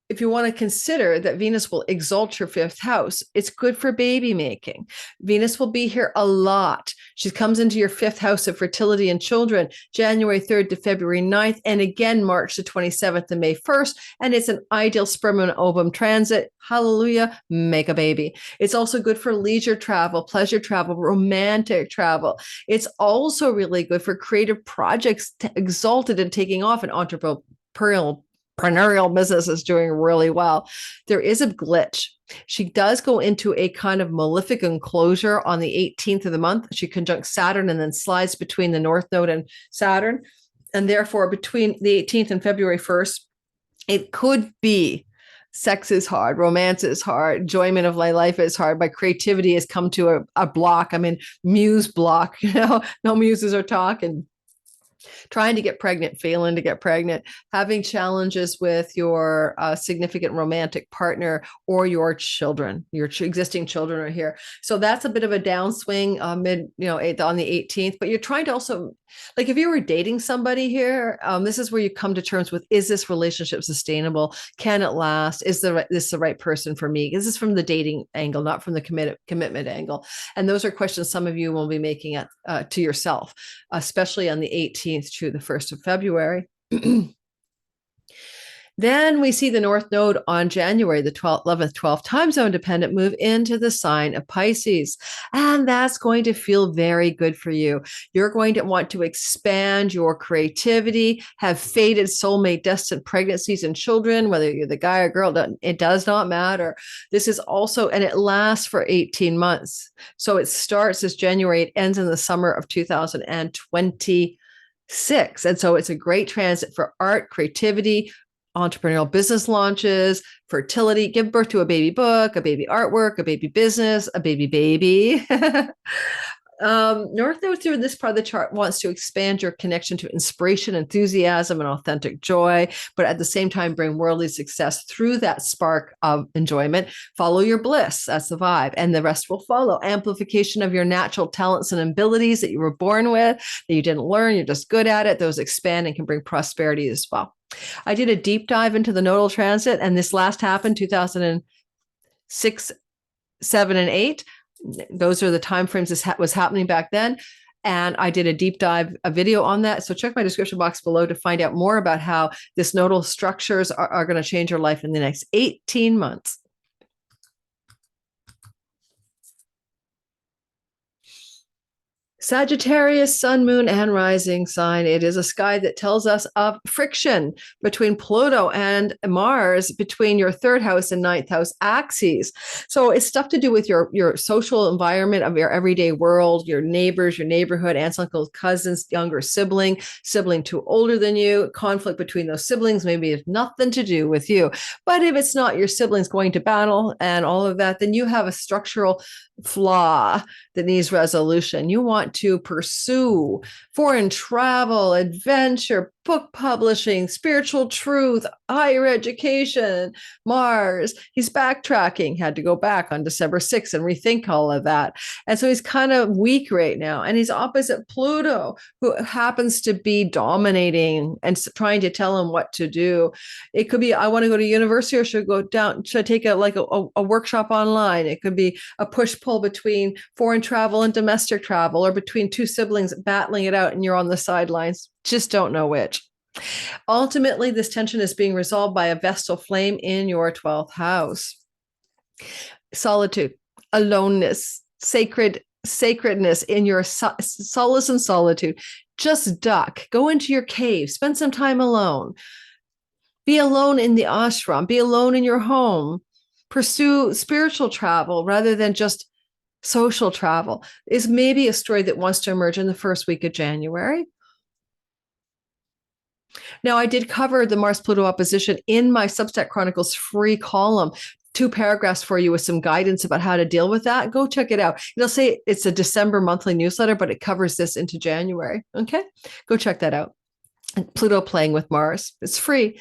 if you want to consider that Venus will exalt your 5th house, it's good for baby making. Venus will be here a lot. She comes into your 5th house of fertility and children, January 3rd to February 9th, and again, March the 27th and May 1st. And it's an ideal sperm and ovum transit. Hallelujah, make a baby. It's also good for leisure travel, pleasure travel, romantic travel. It's also really good for creative projects, exalted and taking off, an entrepreneurial business is doing really well. There is a glitch. She does go into a kind of malefic enclosure on the 18th of the month. She conjuncts Saturn and then slides between the North Node and Saturn. And therefore, between the 18th and February 1st, it could be sex is hard, romance is hard, enjoyment of life is hard. My creativity has come to a block. I mean, muse block, no muses are talking. Trying to get pregnant, failing to get pregnant, having challenges with your significant romantic partner or your children, your existing children are here. So that's a bit of a downswing on the 18th, but you're trying to also, like if you were dating somebody here, this is where you come to terms with, is this relationship sustainable? Can it last? Is this the right person for me? Is this from the dating angle, not from the commitment angle? And those are questions some of you will be making to yourself, especially on the 18th to the 1st of February. Then we see the North Node on January the 12th, 11th, 12th time zone dependent move into the sign of Pisces. And that's going to feel very good for you. You're going to want to expand your creativity, have fated soulmate destined pregnancies and children, whether you're the guy or girl, it does not matter. This is also, and it lasts for 18 months. So it starts this January, it ends in the summer of 2026. And so it's a great transit for art, creativity, entrepreneurial business launches, fertility, give birth to a baby book, a baby artwork, a baby business, a baby. North Node through this part of the chart wants to expand your connection to inspiration, enthusiasm, and authentic joy, but at the same time bring worldly success through that spark of enjoyment. Follow your bliss. That's the vibe. And the rest will follow. Amplification of your natural talents and abilities that you were born with, that you didn't learn, you're just good at it. Those expand and can bring prosperity as well. I did a deep dive into the nodal transit, and this last happened 2006, 7, and 8. Those are the time frames this was happening back then. And I did a deep dive, a video on that. So check my description box below to find out more about how this nodal structures are going to change your life in the next 18 months. Sagittarius, sun, moon, and rising sign. It is a sky that tells us of friction between Pluto and Mars, between your third house and ninth house axes. So it's stuff to do with your social environment of your everyday world, your neighbors, your neighborhood, aunts, uncles, cousins, younger sibling too older than you, conflict between those siblings, maybe it's nothing to do with you. But if it's not your siblings going to battle and all of that, then you have a structural flaw that needs resolution. You want to pursue foreign travel, adventure, book publishing, spiritual truth, higher education, Mars. He's backtracking, had to go back on December 6th and rethink all of that. And so he's kind of weak right now. And he's opposite Pluto, who happens to be dominating and trying to tell him what to do. It could be, I want to go to university, or should I take a workshop online? It could be a push-pull between foreign travel and domestic travel, or between two siblings battling it out and you're on the sidelines. Just don't know which. Ultimately, this tension is being resolved by a Vestal flame in your 12th house. Solitude, aloneness, sacredness in your solace and solitude. Just duck, go into your cave, spend some time alone. Be alone in the ashram, be alone in your home. Pursue spiritual travel rather than just social travel. Is maybe a story that wants to emerge in the first week of January. Now, I did cover the Mars-Pluto opposition in my Substack Chronicles free column, 2 paragraphs for you with some guidance about how to deal with that. Go check it out. It'll say it's a December monthly newsletter, but it covers this into January. Okay, go check that out. And Pluto playing with Mars. It's free.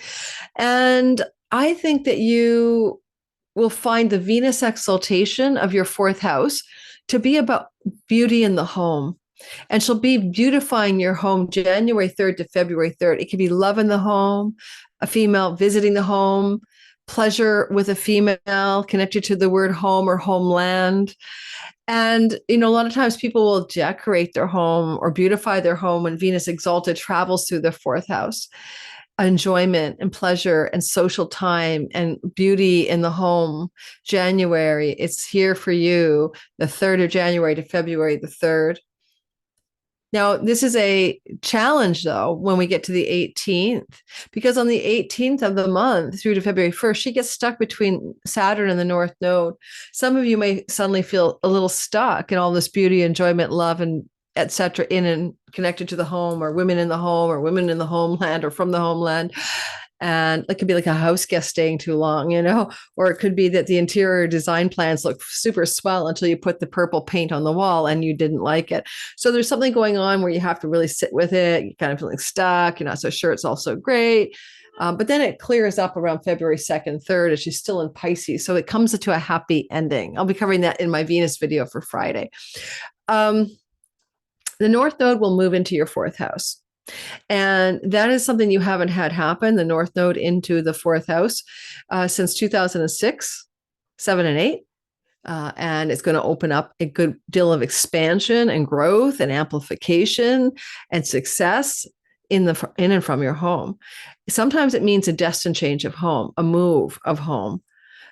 And I think that you will find the Venus exaltation of your 4th house to be about beauty in the home. And she'll be beautifying your home January 3rd to February 3rd. It could be love in the home, a female visiting the home, pleasure with a female connected to the word home or homeland. And, a lot of times people will decorate their home or beautify their home when Venus exalted travels through the 4th house. Enjoyment and pleasure and social time and beauty in the home. January, it's here for you, the 3rd of January to February the 3rd. Now, this is a challenge, though, when we get to the 18th, because on the 18th of the month through to February 1st, she gets stuck between Saturn and the North Node. Some of you may suddenly feel a little stuck in all this beauty, enjoyment, love, and etc. in and connected to the home, or women in the home, or women in the homeland, or from the homeland. And it could be like a house guest staying too long, or it could be that the interior design plans look super swell until you put the purple paint on the wall and you didn't like it. So there's something going on where you have to really sit with it. You're kind of feeling stuck. You're not so sure it's all so great. But then it clears up around February 2nd, 3rd, as she's still in Pisces. So it comes to a happy ending. I'll be covering that in my Venus video for Friday. The North Node will move into your 4th house. And that is something you haven't had happen, the North Node into the 4th house, since 2006, 7, and 8. And it's going to open up a good deal of expansion and growth and amplification and success in and from your home. Sometimes it means a destined change of home, a move of home,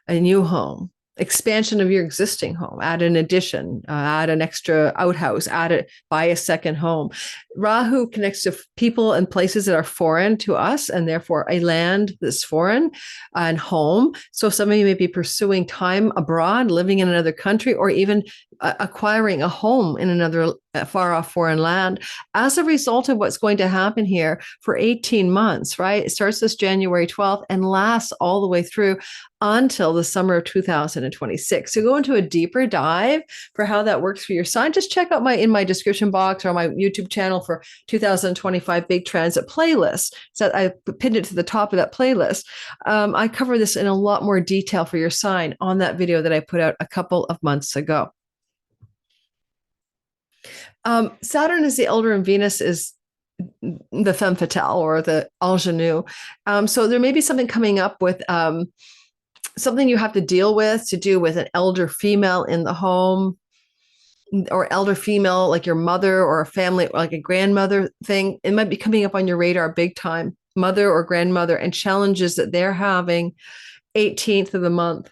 a new home, expansion of your existing home, add an addition, add an extra outhouse, buy a second home. Rahu connects to people and places that are foreign to us, and therefore a land that's foreign and home. So some of you may be pursuing time abroad, living in another country, or even acquiring a home in another far off foreign land as a result of what's going to happen here for 18 months, right? It starts this January 12th and lasts all the way through until the summer of 2026. So go into a deeper dive for how that works for your sign. Just check out in my description box or my YouTube channel for 2025 big transit playlist. So I pinned it to the top of that playlist. I cover this in a lot more detail for your sign on that video that I put out a couple of months ago. Saturn is the elder and Venus is the femme fatale or the ingenue. So there may be something coming up with something you have to deal with to do with an elder female in the home, or elder female like your mother or a family, or like a grandmother thing. It might be coming up on your radar big time, mother or grandmother, and challenges that they're having 18th of the month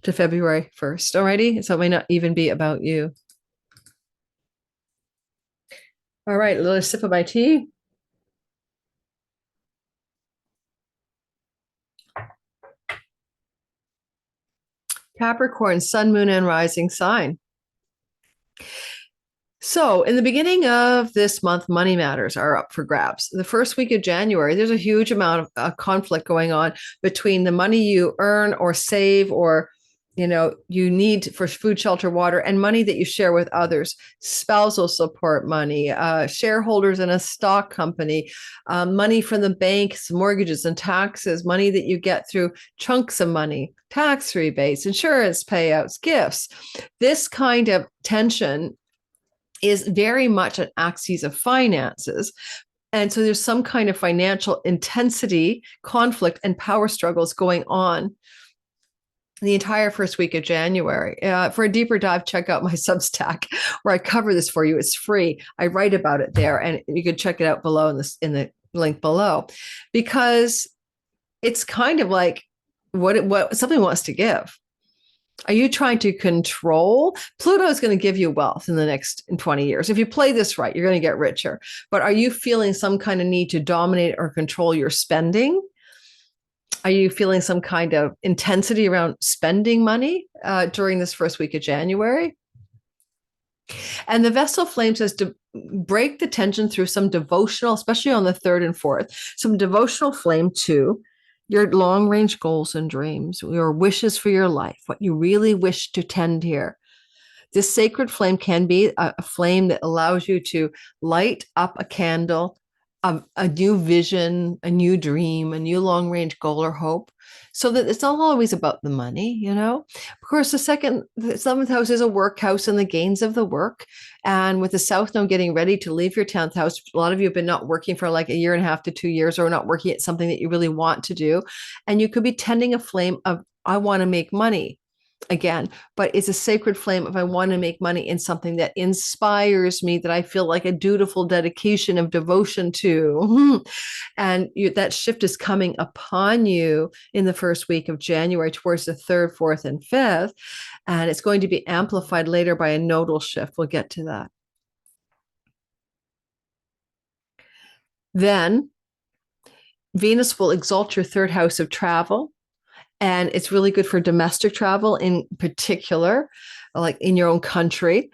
to February 1st. Alrighty, so it may not even be about you. All right, a little sip of my tea. Capricorn, sun, moon, and rising sign. So in the beginning of this month, money matters are up for grabs. The first week of January, there's a huge amount of conflict going on between the money you earn or save or you need for food, shelter, water, and money that you share with others, spousal support money, shareholders in a stock company, money from the banks, mortgages and taxes, money that you get through chunks of money, tax rebates, insurance payouts, gifts. This kind of tension is very much an axis of finances. And so there's some kind of financial intensity, conflict, and power struggles going on the entire first week of January. For a deeper dive, check out my Substack where I cover this for you. It's free. I write about it there, and you can check it out below in the link below, because it's kind of like what something wants to give. Are you trying to control? Pluto is going to give you wealth in the next 20 years. If you play this right, you're going to get richer. But are you feeling some kind of need to dominate or control your spending? Are you feeling some kind of intensity around spending money during this first week of January? And the vessel flame says to break the tension through some devotional, especially on the 3rd and 4th, some devotional flame to your long-range goals and dreams, your wishes for your life, what you really wish to tend here. This sacred flame can be a flame that allows you to light up a candle, a new vision, a new dream, a new long-range goal or hope, so that it's not always about the money, Of course, the 7th house is a work house and the gains of the work. And with the South Node getting ready to leave your 10th house, a lot of you have been not working for like 1.5 to 2 years, or not working at something that you really want to do. And you could be tending a flame of, I want to make money again, but it's a sacred flame if I want to make money in something that inspires me, that I feel like a dutiful dedication of devotion to. And that shift is coming upon you in the first week of January towards the 3rd, 4th, and 5th. And it's going to be amplified later by a nodal shift. We'll get to that. Then Venus will exalt your 3rd house of travel. And it's really good for domestic travel in particular, like in your own country,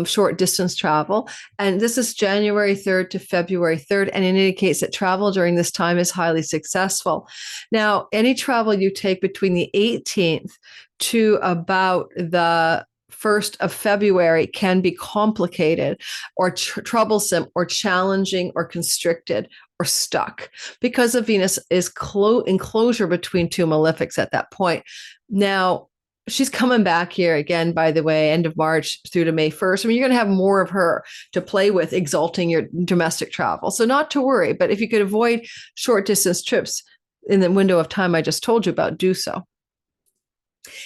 short distance travel. And this is January 3rd to February 3rd. And it indicates that travel during this time is highly successful. Now, any travel you take between the 18th to about the 1st of February can be complicated or troublesome or challenging or constricted or stuck, because of Venus is enclosure between two malefics at that point. Now, she's coming back here again, by the way, end of March through to May 1st. I mean, you're going to have more of her to play with, exalting your domestic travel. So not to worry, but if you could avoid short distance trips in the window of time I just told you about, do so.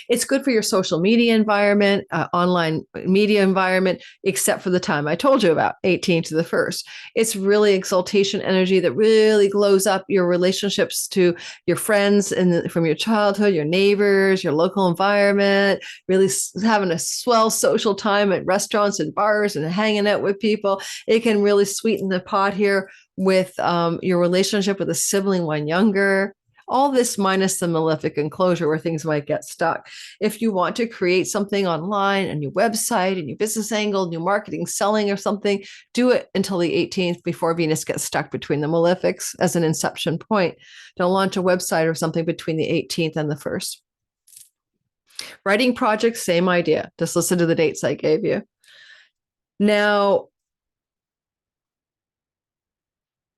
It's good for your social media environment, online media environment, except for the time I told you about, 18 to the 1st. It's really exaltation energy that really glows up your relationships to your friends and from your childhood, your neighbors, your local environment, really having a swell social time at restaurants and bars and hanging out with people. It can really sweeten the pot here with your relationship with a sibling when younger. All this minus the malefic enclosure where things might get stuck. If you want to create something online, a new website, a new business angle, new marketing, selling or something, do it until the 18th before Venus gets stuck between the malefics as an inception point. Don't launch a website or something between the 18th and the 1st. Writing projects, same idea. Just listen to the dates I gave you. Now,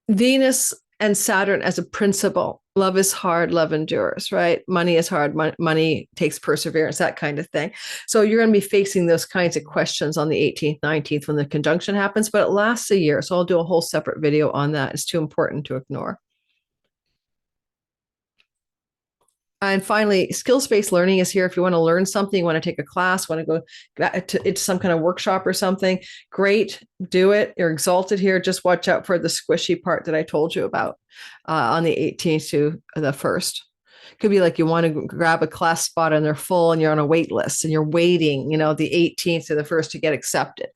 Venus and Saturn as a principle. Love is hard, love endures, right? Money is hard, money takes perseverance, that kind of thing. So you're going to be facing those kinds of questions on the 18th, 19th when the conjunction happens, but it lasts a year. So I'll do a whole separate video on that. It's too important to ignore. And finally, skills-based learning is here. If you want to learn something, you want to take a class, want to go into some kind of workshop or something, great, do it. You're exalted here. Just watch out for the squishy part that I told you about on the 18th to the 1st. Could be like you want to grab a class spot and they're full and you're on a wait list and you're waiting, the 18th to the 1st to get accepted.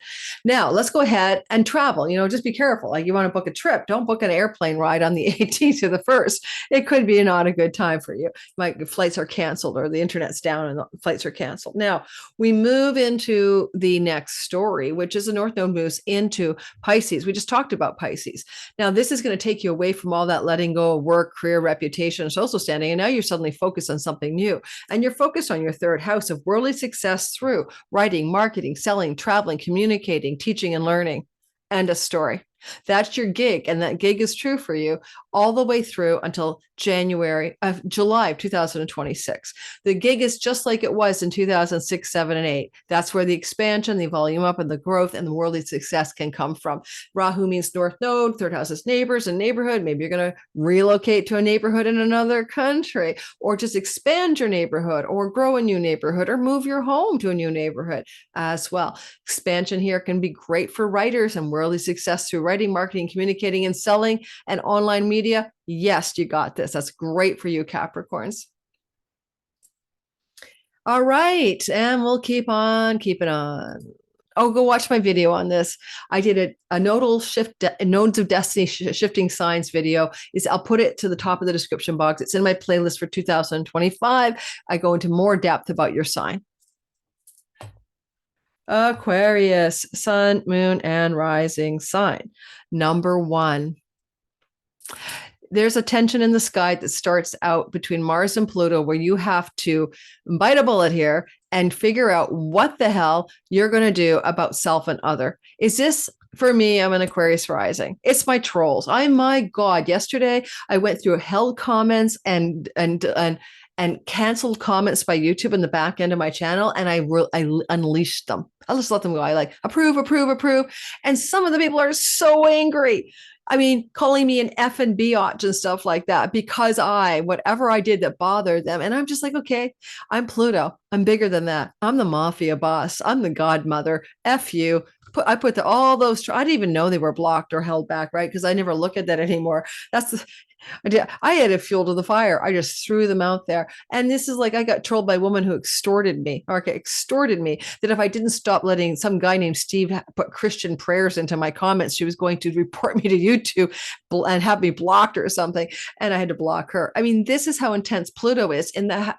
Now let's go ahead and travel, just be careful. Like you want to book a trip, don't book an airplane ride on the 18th to the 1st. It could be not a good time for you. Like flights are canceled or the internet's down and the flights are canceled. Now we move into the next story, which is the North Node moves into Pisces. We just talked about Pisces. Now this is going to take you away from all that letting go of work, career, reputation, social standing. And now you're suddenly focused on something new. And you're focused on your 3rd house of worldly success through writing, marketing, selling, traveling, communicating, teaching, and learning. And a story. That's your gig. And that gig is true for you all the way through until July of 2026. The gig is just like it was in 2006, 7, and 8. That's where the expansion, the volume up, and the growth and the worldly success can come from. Rahu means North Node, 3rd house is neighbors and neighborhood. Maybe you're going to relocate to a neighborhood in another country, or just expand your neighborhood, or grow a new neighborhood, or move your home to a new neighborhood as well. Expansion here can be great for writers and worldly success through writing, marketing, communicating, and selling, and online media. Yes, you got this. That's great for you, Capricorns. All right. And we'll keep on keeping on. Oh, go watch my video on this. I did a nodal shift, nodes of destiny shifting signs video. I'll put it to the top of the description box. It's in my playlist for 2025. I go into more depth about your sign. Aquarius, sun, moon, and rising sign. Number 1. There's a tension in the sky that starts out between Mars and Pluto where you have to bite a bullet here and figure out what the hell you're going to do about self and other. Is this, for me, I'm an Aquarius rising. It's my trolls. My God, yesterday I went through held comments and canceled comments by YouTube in the back end of my channel, and I unleashed them. I'll just let them go. I like approve. And some of the people are so angry. I mean, calling me an F and biatch and stuff like that because whatever I did that bothered them. And I'm just like, okay, I'm Pluto. I'm bigger than that. I'm the mafia boss. I'm the godmother. F you. I put all those, I didn't even know they were blocked or held back, right? Because I never look at that anymore. I had a fuel to the fire. I just threw them out there. And this is like, I got trolled by a woman who extorted me that if I didn't stop letting some guy named Steve put Christian prayers into my comments, she was going to report me to YouTube and have me blocked or something. And I had to block her. I mean, this is how intense Pluto is in that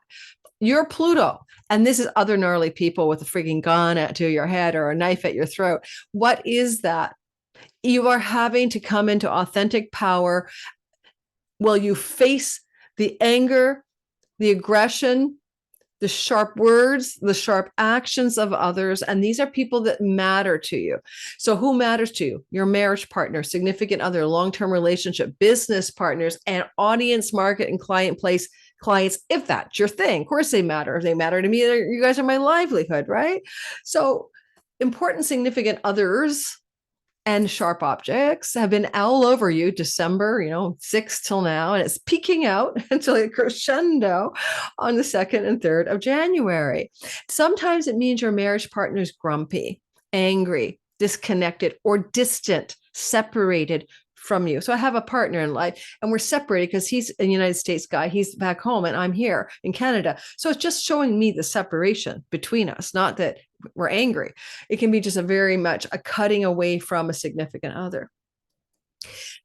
you're Pluto. And this is other gnarly people with a freaking gun to your head or a knife at your throat. What is that? You are having to come into authentic power. Well, you face the anger, the aggression, the sharp words, the sharp actions of others. And these are people that matter to you. So who matters to you? Your marriage partner, significant other, long-term relationship, business partners, and audience, market, and clients, if that's your thing. Of course they matter. If they matter to me, you guys are my livelihood, right? So important, significant others And sharp objects have been all over you December, 6th till now, and it's peaking out until it crescendo on the 2nd and 3rd of January. Sometimes it means your marriage partner is grumpy, angry, disconnected, or distant, separated from you. So I have a partner in life and we're separated because he's a United States guy. He's back home and I'm here in Canada. So it's just showing me the separation between us, not that we're angry. It can be just a very much a cutting away from a significant other.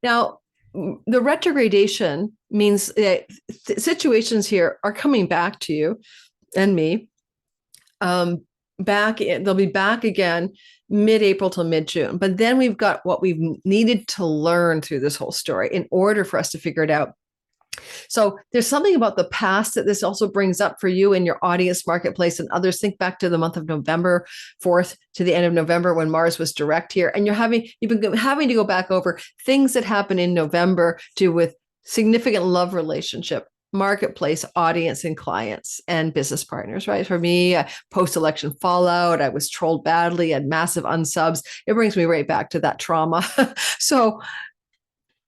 Now, the retrogradation means that situations here are coming back to you and me. They'll be back again mid-April till mid-June. But then we've got what we've needed to learn through this whole story in order for us to figure it out. So there's something about the past that this also brings up for you in your audience marketplace and others. Think back to the month of November 4th to the end of November when Mars was direct here. And you've been having to go back over things that happened in November to with significant love relationship, marketplace, audience, and clients and business partners, right? For me, post-election fallout, I was trolled badly, had massive unsubs. It brings me right back to that trauma. So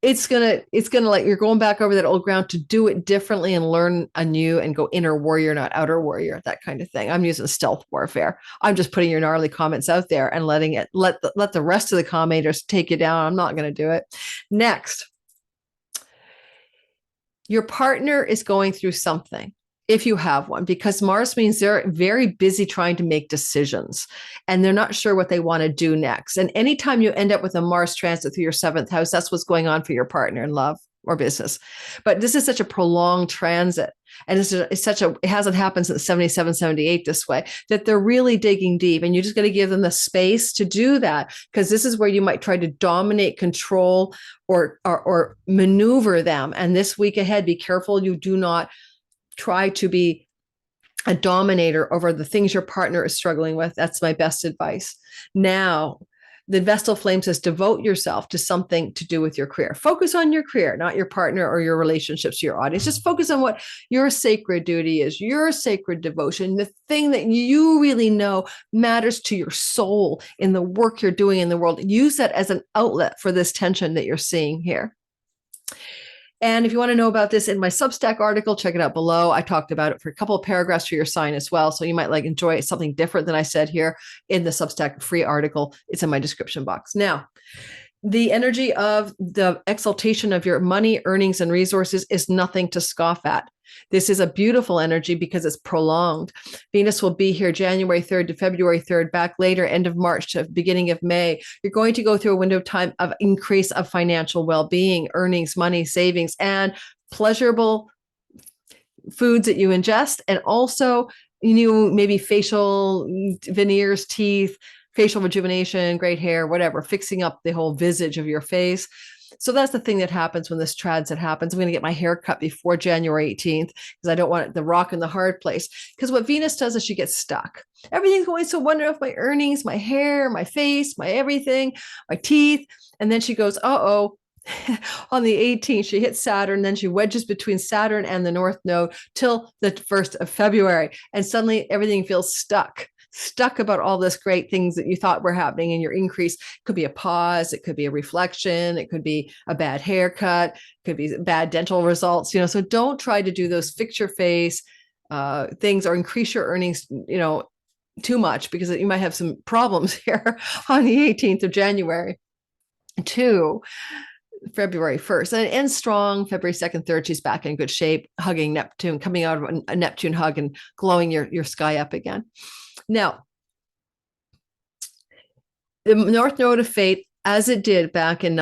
it's gonna like you're going back over that old ground to do it differently and learn anew and go inner warrior, not outer warrior, that kind of thing. I'm using stealth warfare. I'm just putting your gnarly comments out there and letting it let the rest of the commenters take you down. I'm not going to do it. Next, your partner is going through something, if you have one, because Mars means they're very busy trying to make decisions and they're not sure what they want to do next. And anytime you end up with a Mars transit through your 7th house, that's what's going on for your partner in love or business. But this is such a prolonged transit. And it hasn't happened since 77, 78 this way, that they're really digging deep. And you just got to give them the space to do that, because this is where you might try to dominate, control, or maneuver them. And this week ahead, be careful you do not try to be a dominator over the things your partner is struggling with. That's my best advice. Now, the Vestal Flame says, devote yourself to something to do with your career. Focus on your career, not your partner or your relationships to your audience. Just focus on what your sacred duty is, your sacred devotion, the thing that you really know matters to your soul in the work you're doing in the world. Use that as an outlet for this tension that you're seeing here. And if you want to know about this in my Substack article, check it out below. I talked about it for a couple of paragraphs for your sign as well. So you might enjoy something different than I said here in the Substack free article. It's in my description box. Now, the energy of the exaltation of your money, earnings, and resources is nothing to scoff at. This is a beautiful energy because it's prolonged. Venus will be here January 3rd to February 3rd, back later, end of March to beginning of May. You're going to go through a window of time of increase of financial well-being, earnings, money, savings, and pleasurable foods that you ingest. And also, maybe facial veneers, teeth, facial rejuvenation, great hair, whatever, fixing up the whole visage of your face. So that's the thing that happens when this transit happens. I'm going to get my hair cut before January 18th because I don't want the rock in the hard place. Because what Venus does is she gets stuck. Everything's going so wonderful, my earnings, my hair, my face, my everything, my teeth. And then she goes, uh-oh. On the 18th, she hits Saturn, then she wedges between Saturn and the North Node till the 1st of February. And suddenly everything feels stuck about all this great things that you thought were happening in your increase. It could be a pause. It could be a reflection. It could be a bad haircut. It could be bad dental results, so don't try to do those fix your face things or increase your earnings, too much, because you might have some problems here on the 18th of January to February 1st. And it ends strong. February 2nd, 3rd, she's back in good shape, hugging Neptune, coming out of a Neptune hug and glowing your sky up again. Now, the North Node of Fate, as it did back in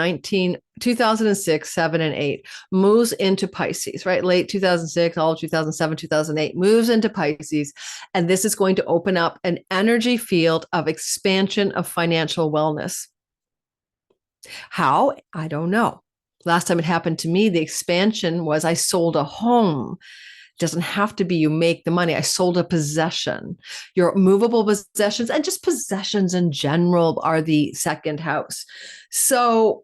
2006, 7, and 8, moves into Pisces, right? Late 2006, all of 2007, 2008, moves into Pisces. And this is going to open up an energy field of expansion of financial wellness. How? I don't know. Last time it happened to me, the expansion was I sold a home. It doesn't have to be you make the money. I sold a possession. Your movable possessions and just possessions in general are the 2nd house. So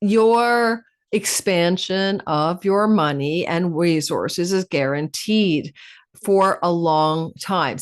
your expansion of your money and resources is guaranteed for a long time,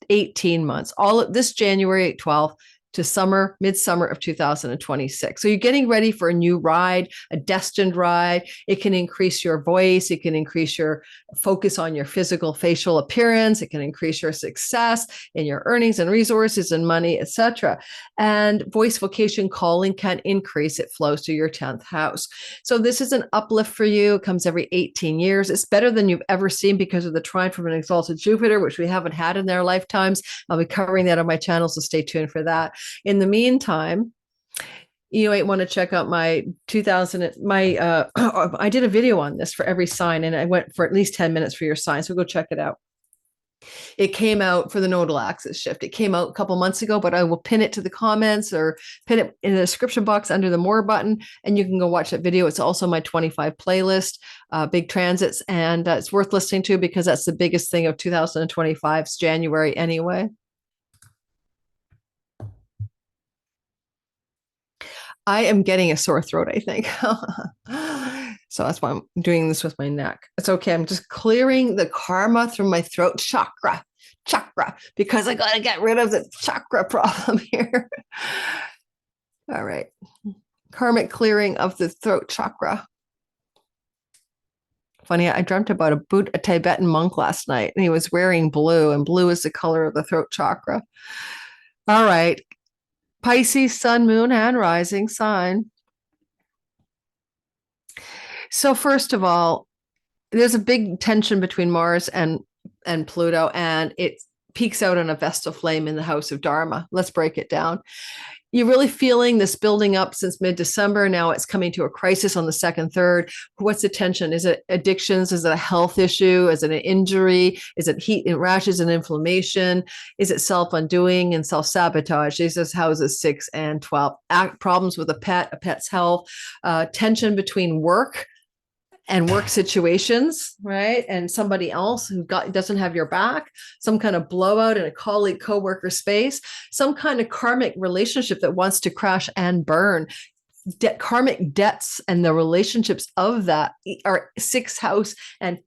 18 months. All of this January 12th to summer, midsummer of 2026. So you're getting ready for a new ride, a destined ride. It can increase your voice. It can increase your focus on your physical facial appearance. It can increase your success in your earnings and resources and money, etc. And voice vocation calling can increase. It flows to your 10th house. So this is an uplift for you. It comes every 18 years. It's better than you've ever seen because of the trine from an exalted Jupiter, which we haven't had in their lifetimes. I'll be covering that on my channel, so stay tuned for that. In the meantime, you might want to check out my 2000, I did a video on this for every sign, and I went for at least 10 minutes for your sign. So go check it out. It came out for the nodal axis shift. It came out a couple months ago, but I will pin it to the comments or pin it in the description box under the more button, and you can go watch that video. It's also my 25 playlist, big transits, and it's worth listening to because that's the biggest thing of 2025's January anyway. I am getting a sore throat, I think. So that's why I'm doing this with my neck. It's okay. I'm just clearing the karma through my throat chakra, because I got to get rid of the chakra problem here. All right. Karmic clearing of the throat chakra. Funny, I dreamt about a Tibetan monk last night, and he was wearing blue, and blue is the color of the throat chakra. All right. Pisces, sun, moon, and rising sign. So first of all, there's a big tension between Mars and Pluto, and it peaks out on a Vestal flame in the house of Dharma. Let's break it down. You're really feeling this building up since mid-December. Now it's coming to a crisis on the 2nd, 3rd. What's the tension? Is it addictions? Is it a health issue? Is it an injury? Is it heat and rashes and inflammation? Is it self-undoing and self-sabotage? These are houses 6 and 12. Problems with a pet's health, tension between work and work situations, right? And somebody else who doesn't have your back, some kind of blowout in a colleague, coworker space, some kind of karmic relationship that wants to crash and burn. Karmic debts and the relationships of that are 6th house, and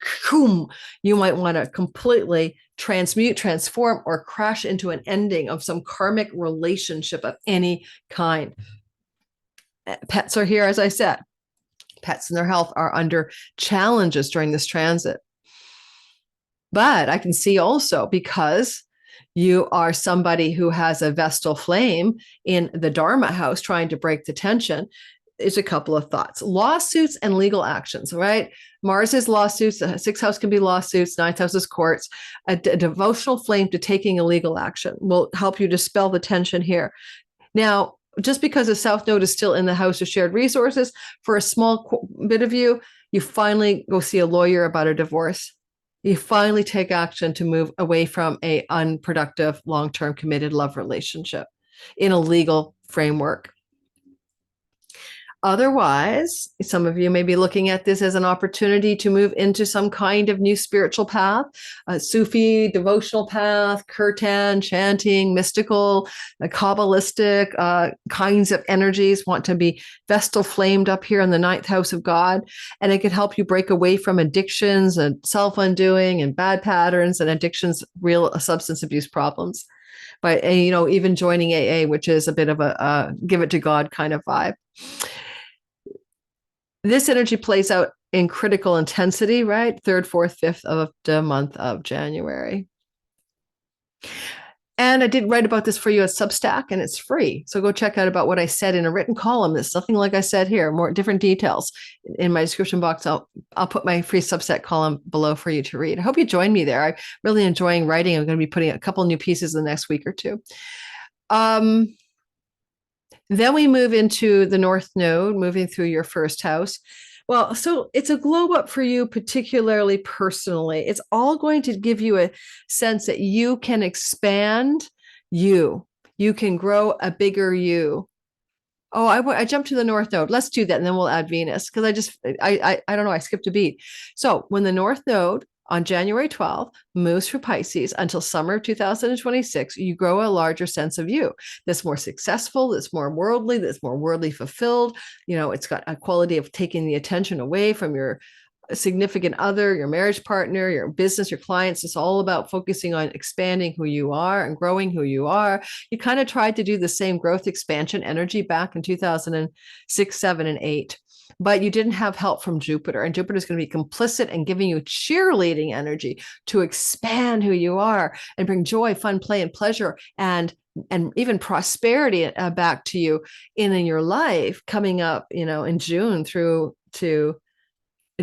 you might want to completely transmute, transform, or crash into an ending of some karmic relationship of any kind. Pets are here, as I said. Pets and their health are under challenges during this transit. But I can see also, because you are somebody who has a Vestal flame in the Dharma house trying to break the tension, is a couple of thoughts. Lawsuits and legal actions, right? Mars is lawsuits. The 6th house can be lawsuits. 9th house is courts. A devotional flame to taking a legal action will help you dispel the tension here. Now, just because the South Node is still in the house of shared resources, for a small bit of you, you finally go see a lawyer about a divorce. You finally take action to move away from a unproductive, long-term committed love relationship in a legal framework. Otherwise, some of you may be looking at this as an opportunity to move into some kind of new spiritual path, a Sufi devotional path, kirtan, chanting, mystical, Kabbalistic kinds of energies want to be Vestal flamed up here in the 9th house of God. And it could help you break away from addictions and self-undoing and bad patterns and addictions, real substance abuse problems. But, even joining AA, which is a bit of a give it to God kind of vibe. This energy plays out in critical intensity, right? 3rd, 4th, 5th of the month of January. And I did write about this for you at Substack, and it's free. So go check out about what I said in a written column. It's nothing like I said here, more different details in my description box. I'll put my free Substack column below for you to read. I hope you join me there. I'm really enjoying writing. I'm going to be putting a couple new pieces in the next week or two. Then we move into the North Node, moving through your 1st house. Well, so it's a glow up for you, particularly personally. It's all going to give you a sense that you can expand you. You can grow a bigger you. Oh, I jumped to the North Node. Let's do that, and then we'll add Venus, because I don't know, I skipped a beat. So when the North Node on January 12th moves through Pisces until summer of 2026, you grow a larger sense of you that's more successful, that's more worldly fulfilled. It's got a quality of taking the attention away from your significant other, your marriage partner, your business, your clients. It's all about focusing on expanding who you are and growing who you are. You kind of tried to do the same growth expansion energy back in 2006, 7, and 8. But you didn't have help from Jupiter, and Jupiter is going to be complicit and giving you cheerleading energy to expand who you are and bring joy, fun, play, and pleasure, and even prosperity back to you in your life coming up, in June through to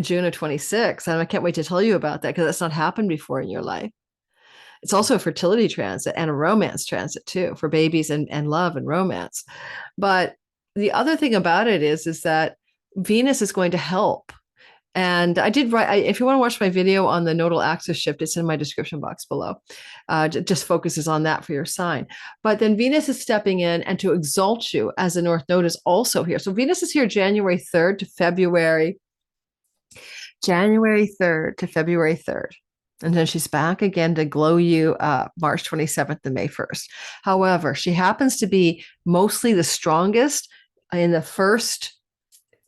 June of 26. And I can't wait to tell you about that because that's not happened before in your life. It's also a fertility transit and a romance transit too, for babies and love and romance. But the other thing about it is that Venus is going to help. And I did write, if you want to watch my video on the nodal axis shift, it's in my description box below. Just focuses on that for your sign. But then Venus is stepping in, and to exalt you as the North Node is also here. So Venus is here January 3rd to February 3rd. And then she's back again to glow you March 27th to May 1st. However, she happens to be mostly the strongest in the first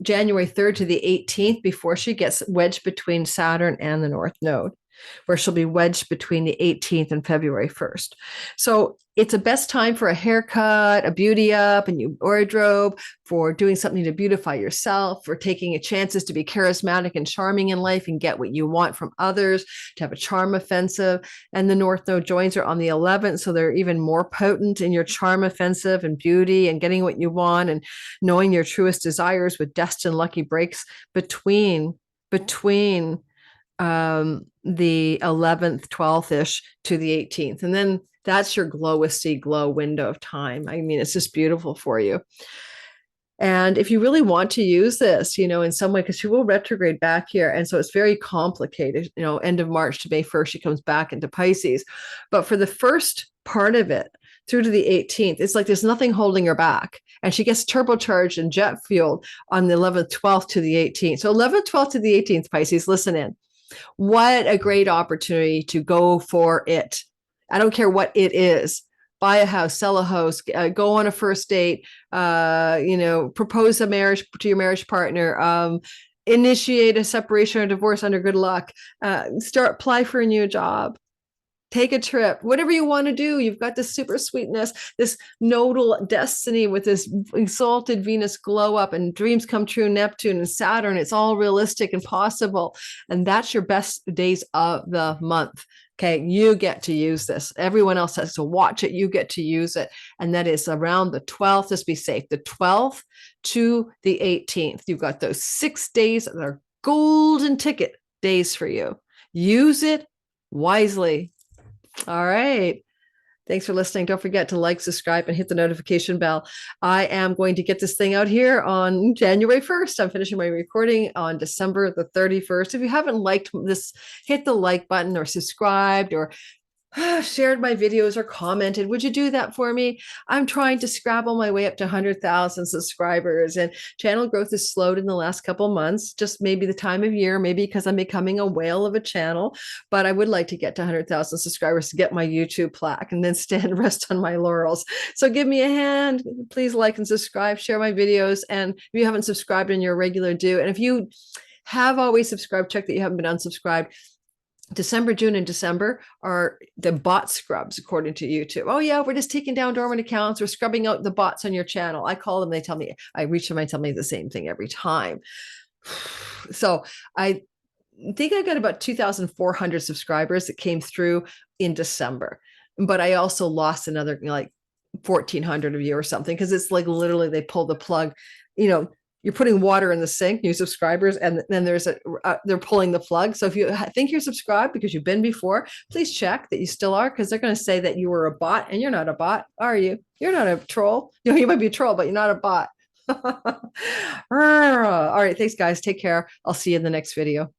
January 3rd to the 18th before she gets wedged between Saturn and the North Node, where she'll be wedged between the 18th and February 1st. So it's a best time for a haircut, a beauty up, a new wardrobe, for doing something to beautify yourself, for taking chances to be charismatic and charming in life and get what you want from others, to have a charm offensive. And the North Node joins are on the 11th, so they're even more potent in your charm offensive and beauty and getting what you want and knowing your truest desires, with destined lucky breaks between the 11th, 12th-ish to the 18th. And then that's your glowisty glow window of time. I mean, it's just beautiful for you. And if you really want to use this, in some way, because she will retrograde back here. And so it's very complicated, end of March to May 1st, she comes back into Pisces. But for the first part of it, through to the 18th, it's like there's nothing holding her back. And she gets turbocharged and jet fueled on the 11th, 12th to the 18th. So 11th, 12th to the 18th, Pisces, listen in. What a great opportunity to go for it. I don't care what it is. Buy a house, sell a house, go on a first date, propose a marriage to your marriage partner, initiate a separation or divorce under good luck, apply for a new job, take a trip, whatever you want to do. You've got this super sweetness, this nodal destiny with this exalted Venus glow up and dreams come true, Neptune and Saturn. It's all realistic and possible. And that's your best days of the month. Okay, you get to use this. Everyone else has to watch it. You get to use it. And that is around the 12th. Just be safe. The 12th to the 18th. You've got those 6 days that are golden ticket days for you. Use it wisely. All right. Thanks for listening. Don't forget to like, subscribe, and hit the notification bell. I am going to get this thing out here on January 1st. I'm finishing my recording on December the 31st. If you haven't liked this, hit the like button or subscribed or shared my videos or commented. Would you do that for me? I'm trying to scrabble my way up to 100,000 subscribers, and channel growth has slowed in the last couple months, just maybe the time of year, maybe because I'm becoming a whale of a channel, but I would like to get to 100,000 subscribers to get my YouTube plaque and then rest on my laurels. So give me a hand. Please like and subscribe, share my videos. And if you haven't subscribed and you're a regular, do. And if you have always subscribed, check that you haven't been unsubscribed. December, June, and December are the bot scrubs, according to YouTube. Oh, yeah, we're just taking down dormant accounts. We're scrubbing out the bots on your channel. I call them, they tell me, I reach them, they tell me the same thing every time. So I think I got about 2,400 subscribers that came through in December. But I also lost another 1,400 of you or something, because it's like literally they pull the plug, you're putting water in the sink, new subscribers, and then they're pulling the plug. So if you think you're subscribed because you've been before, please check that you still are, because they're going to say that you were a bot, and you're not a bot, are you? You're not a troll. You might be a troll, but you're not a bot. All right. Thanks, guys. Take care. I'll see you in the next video.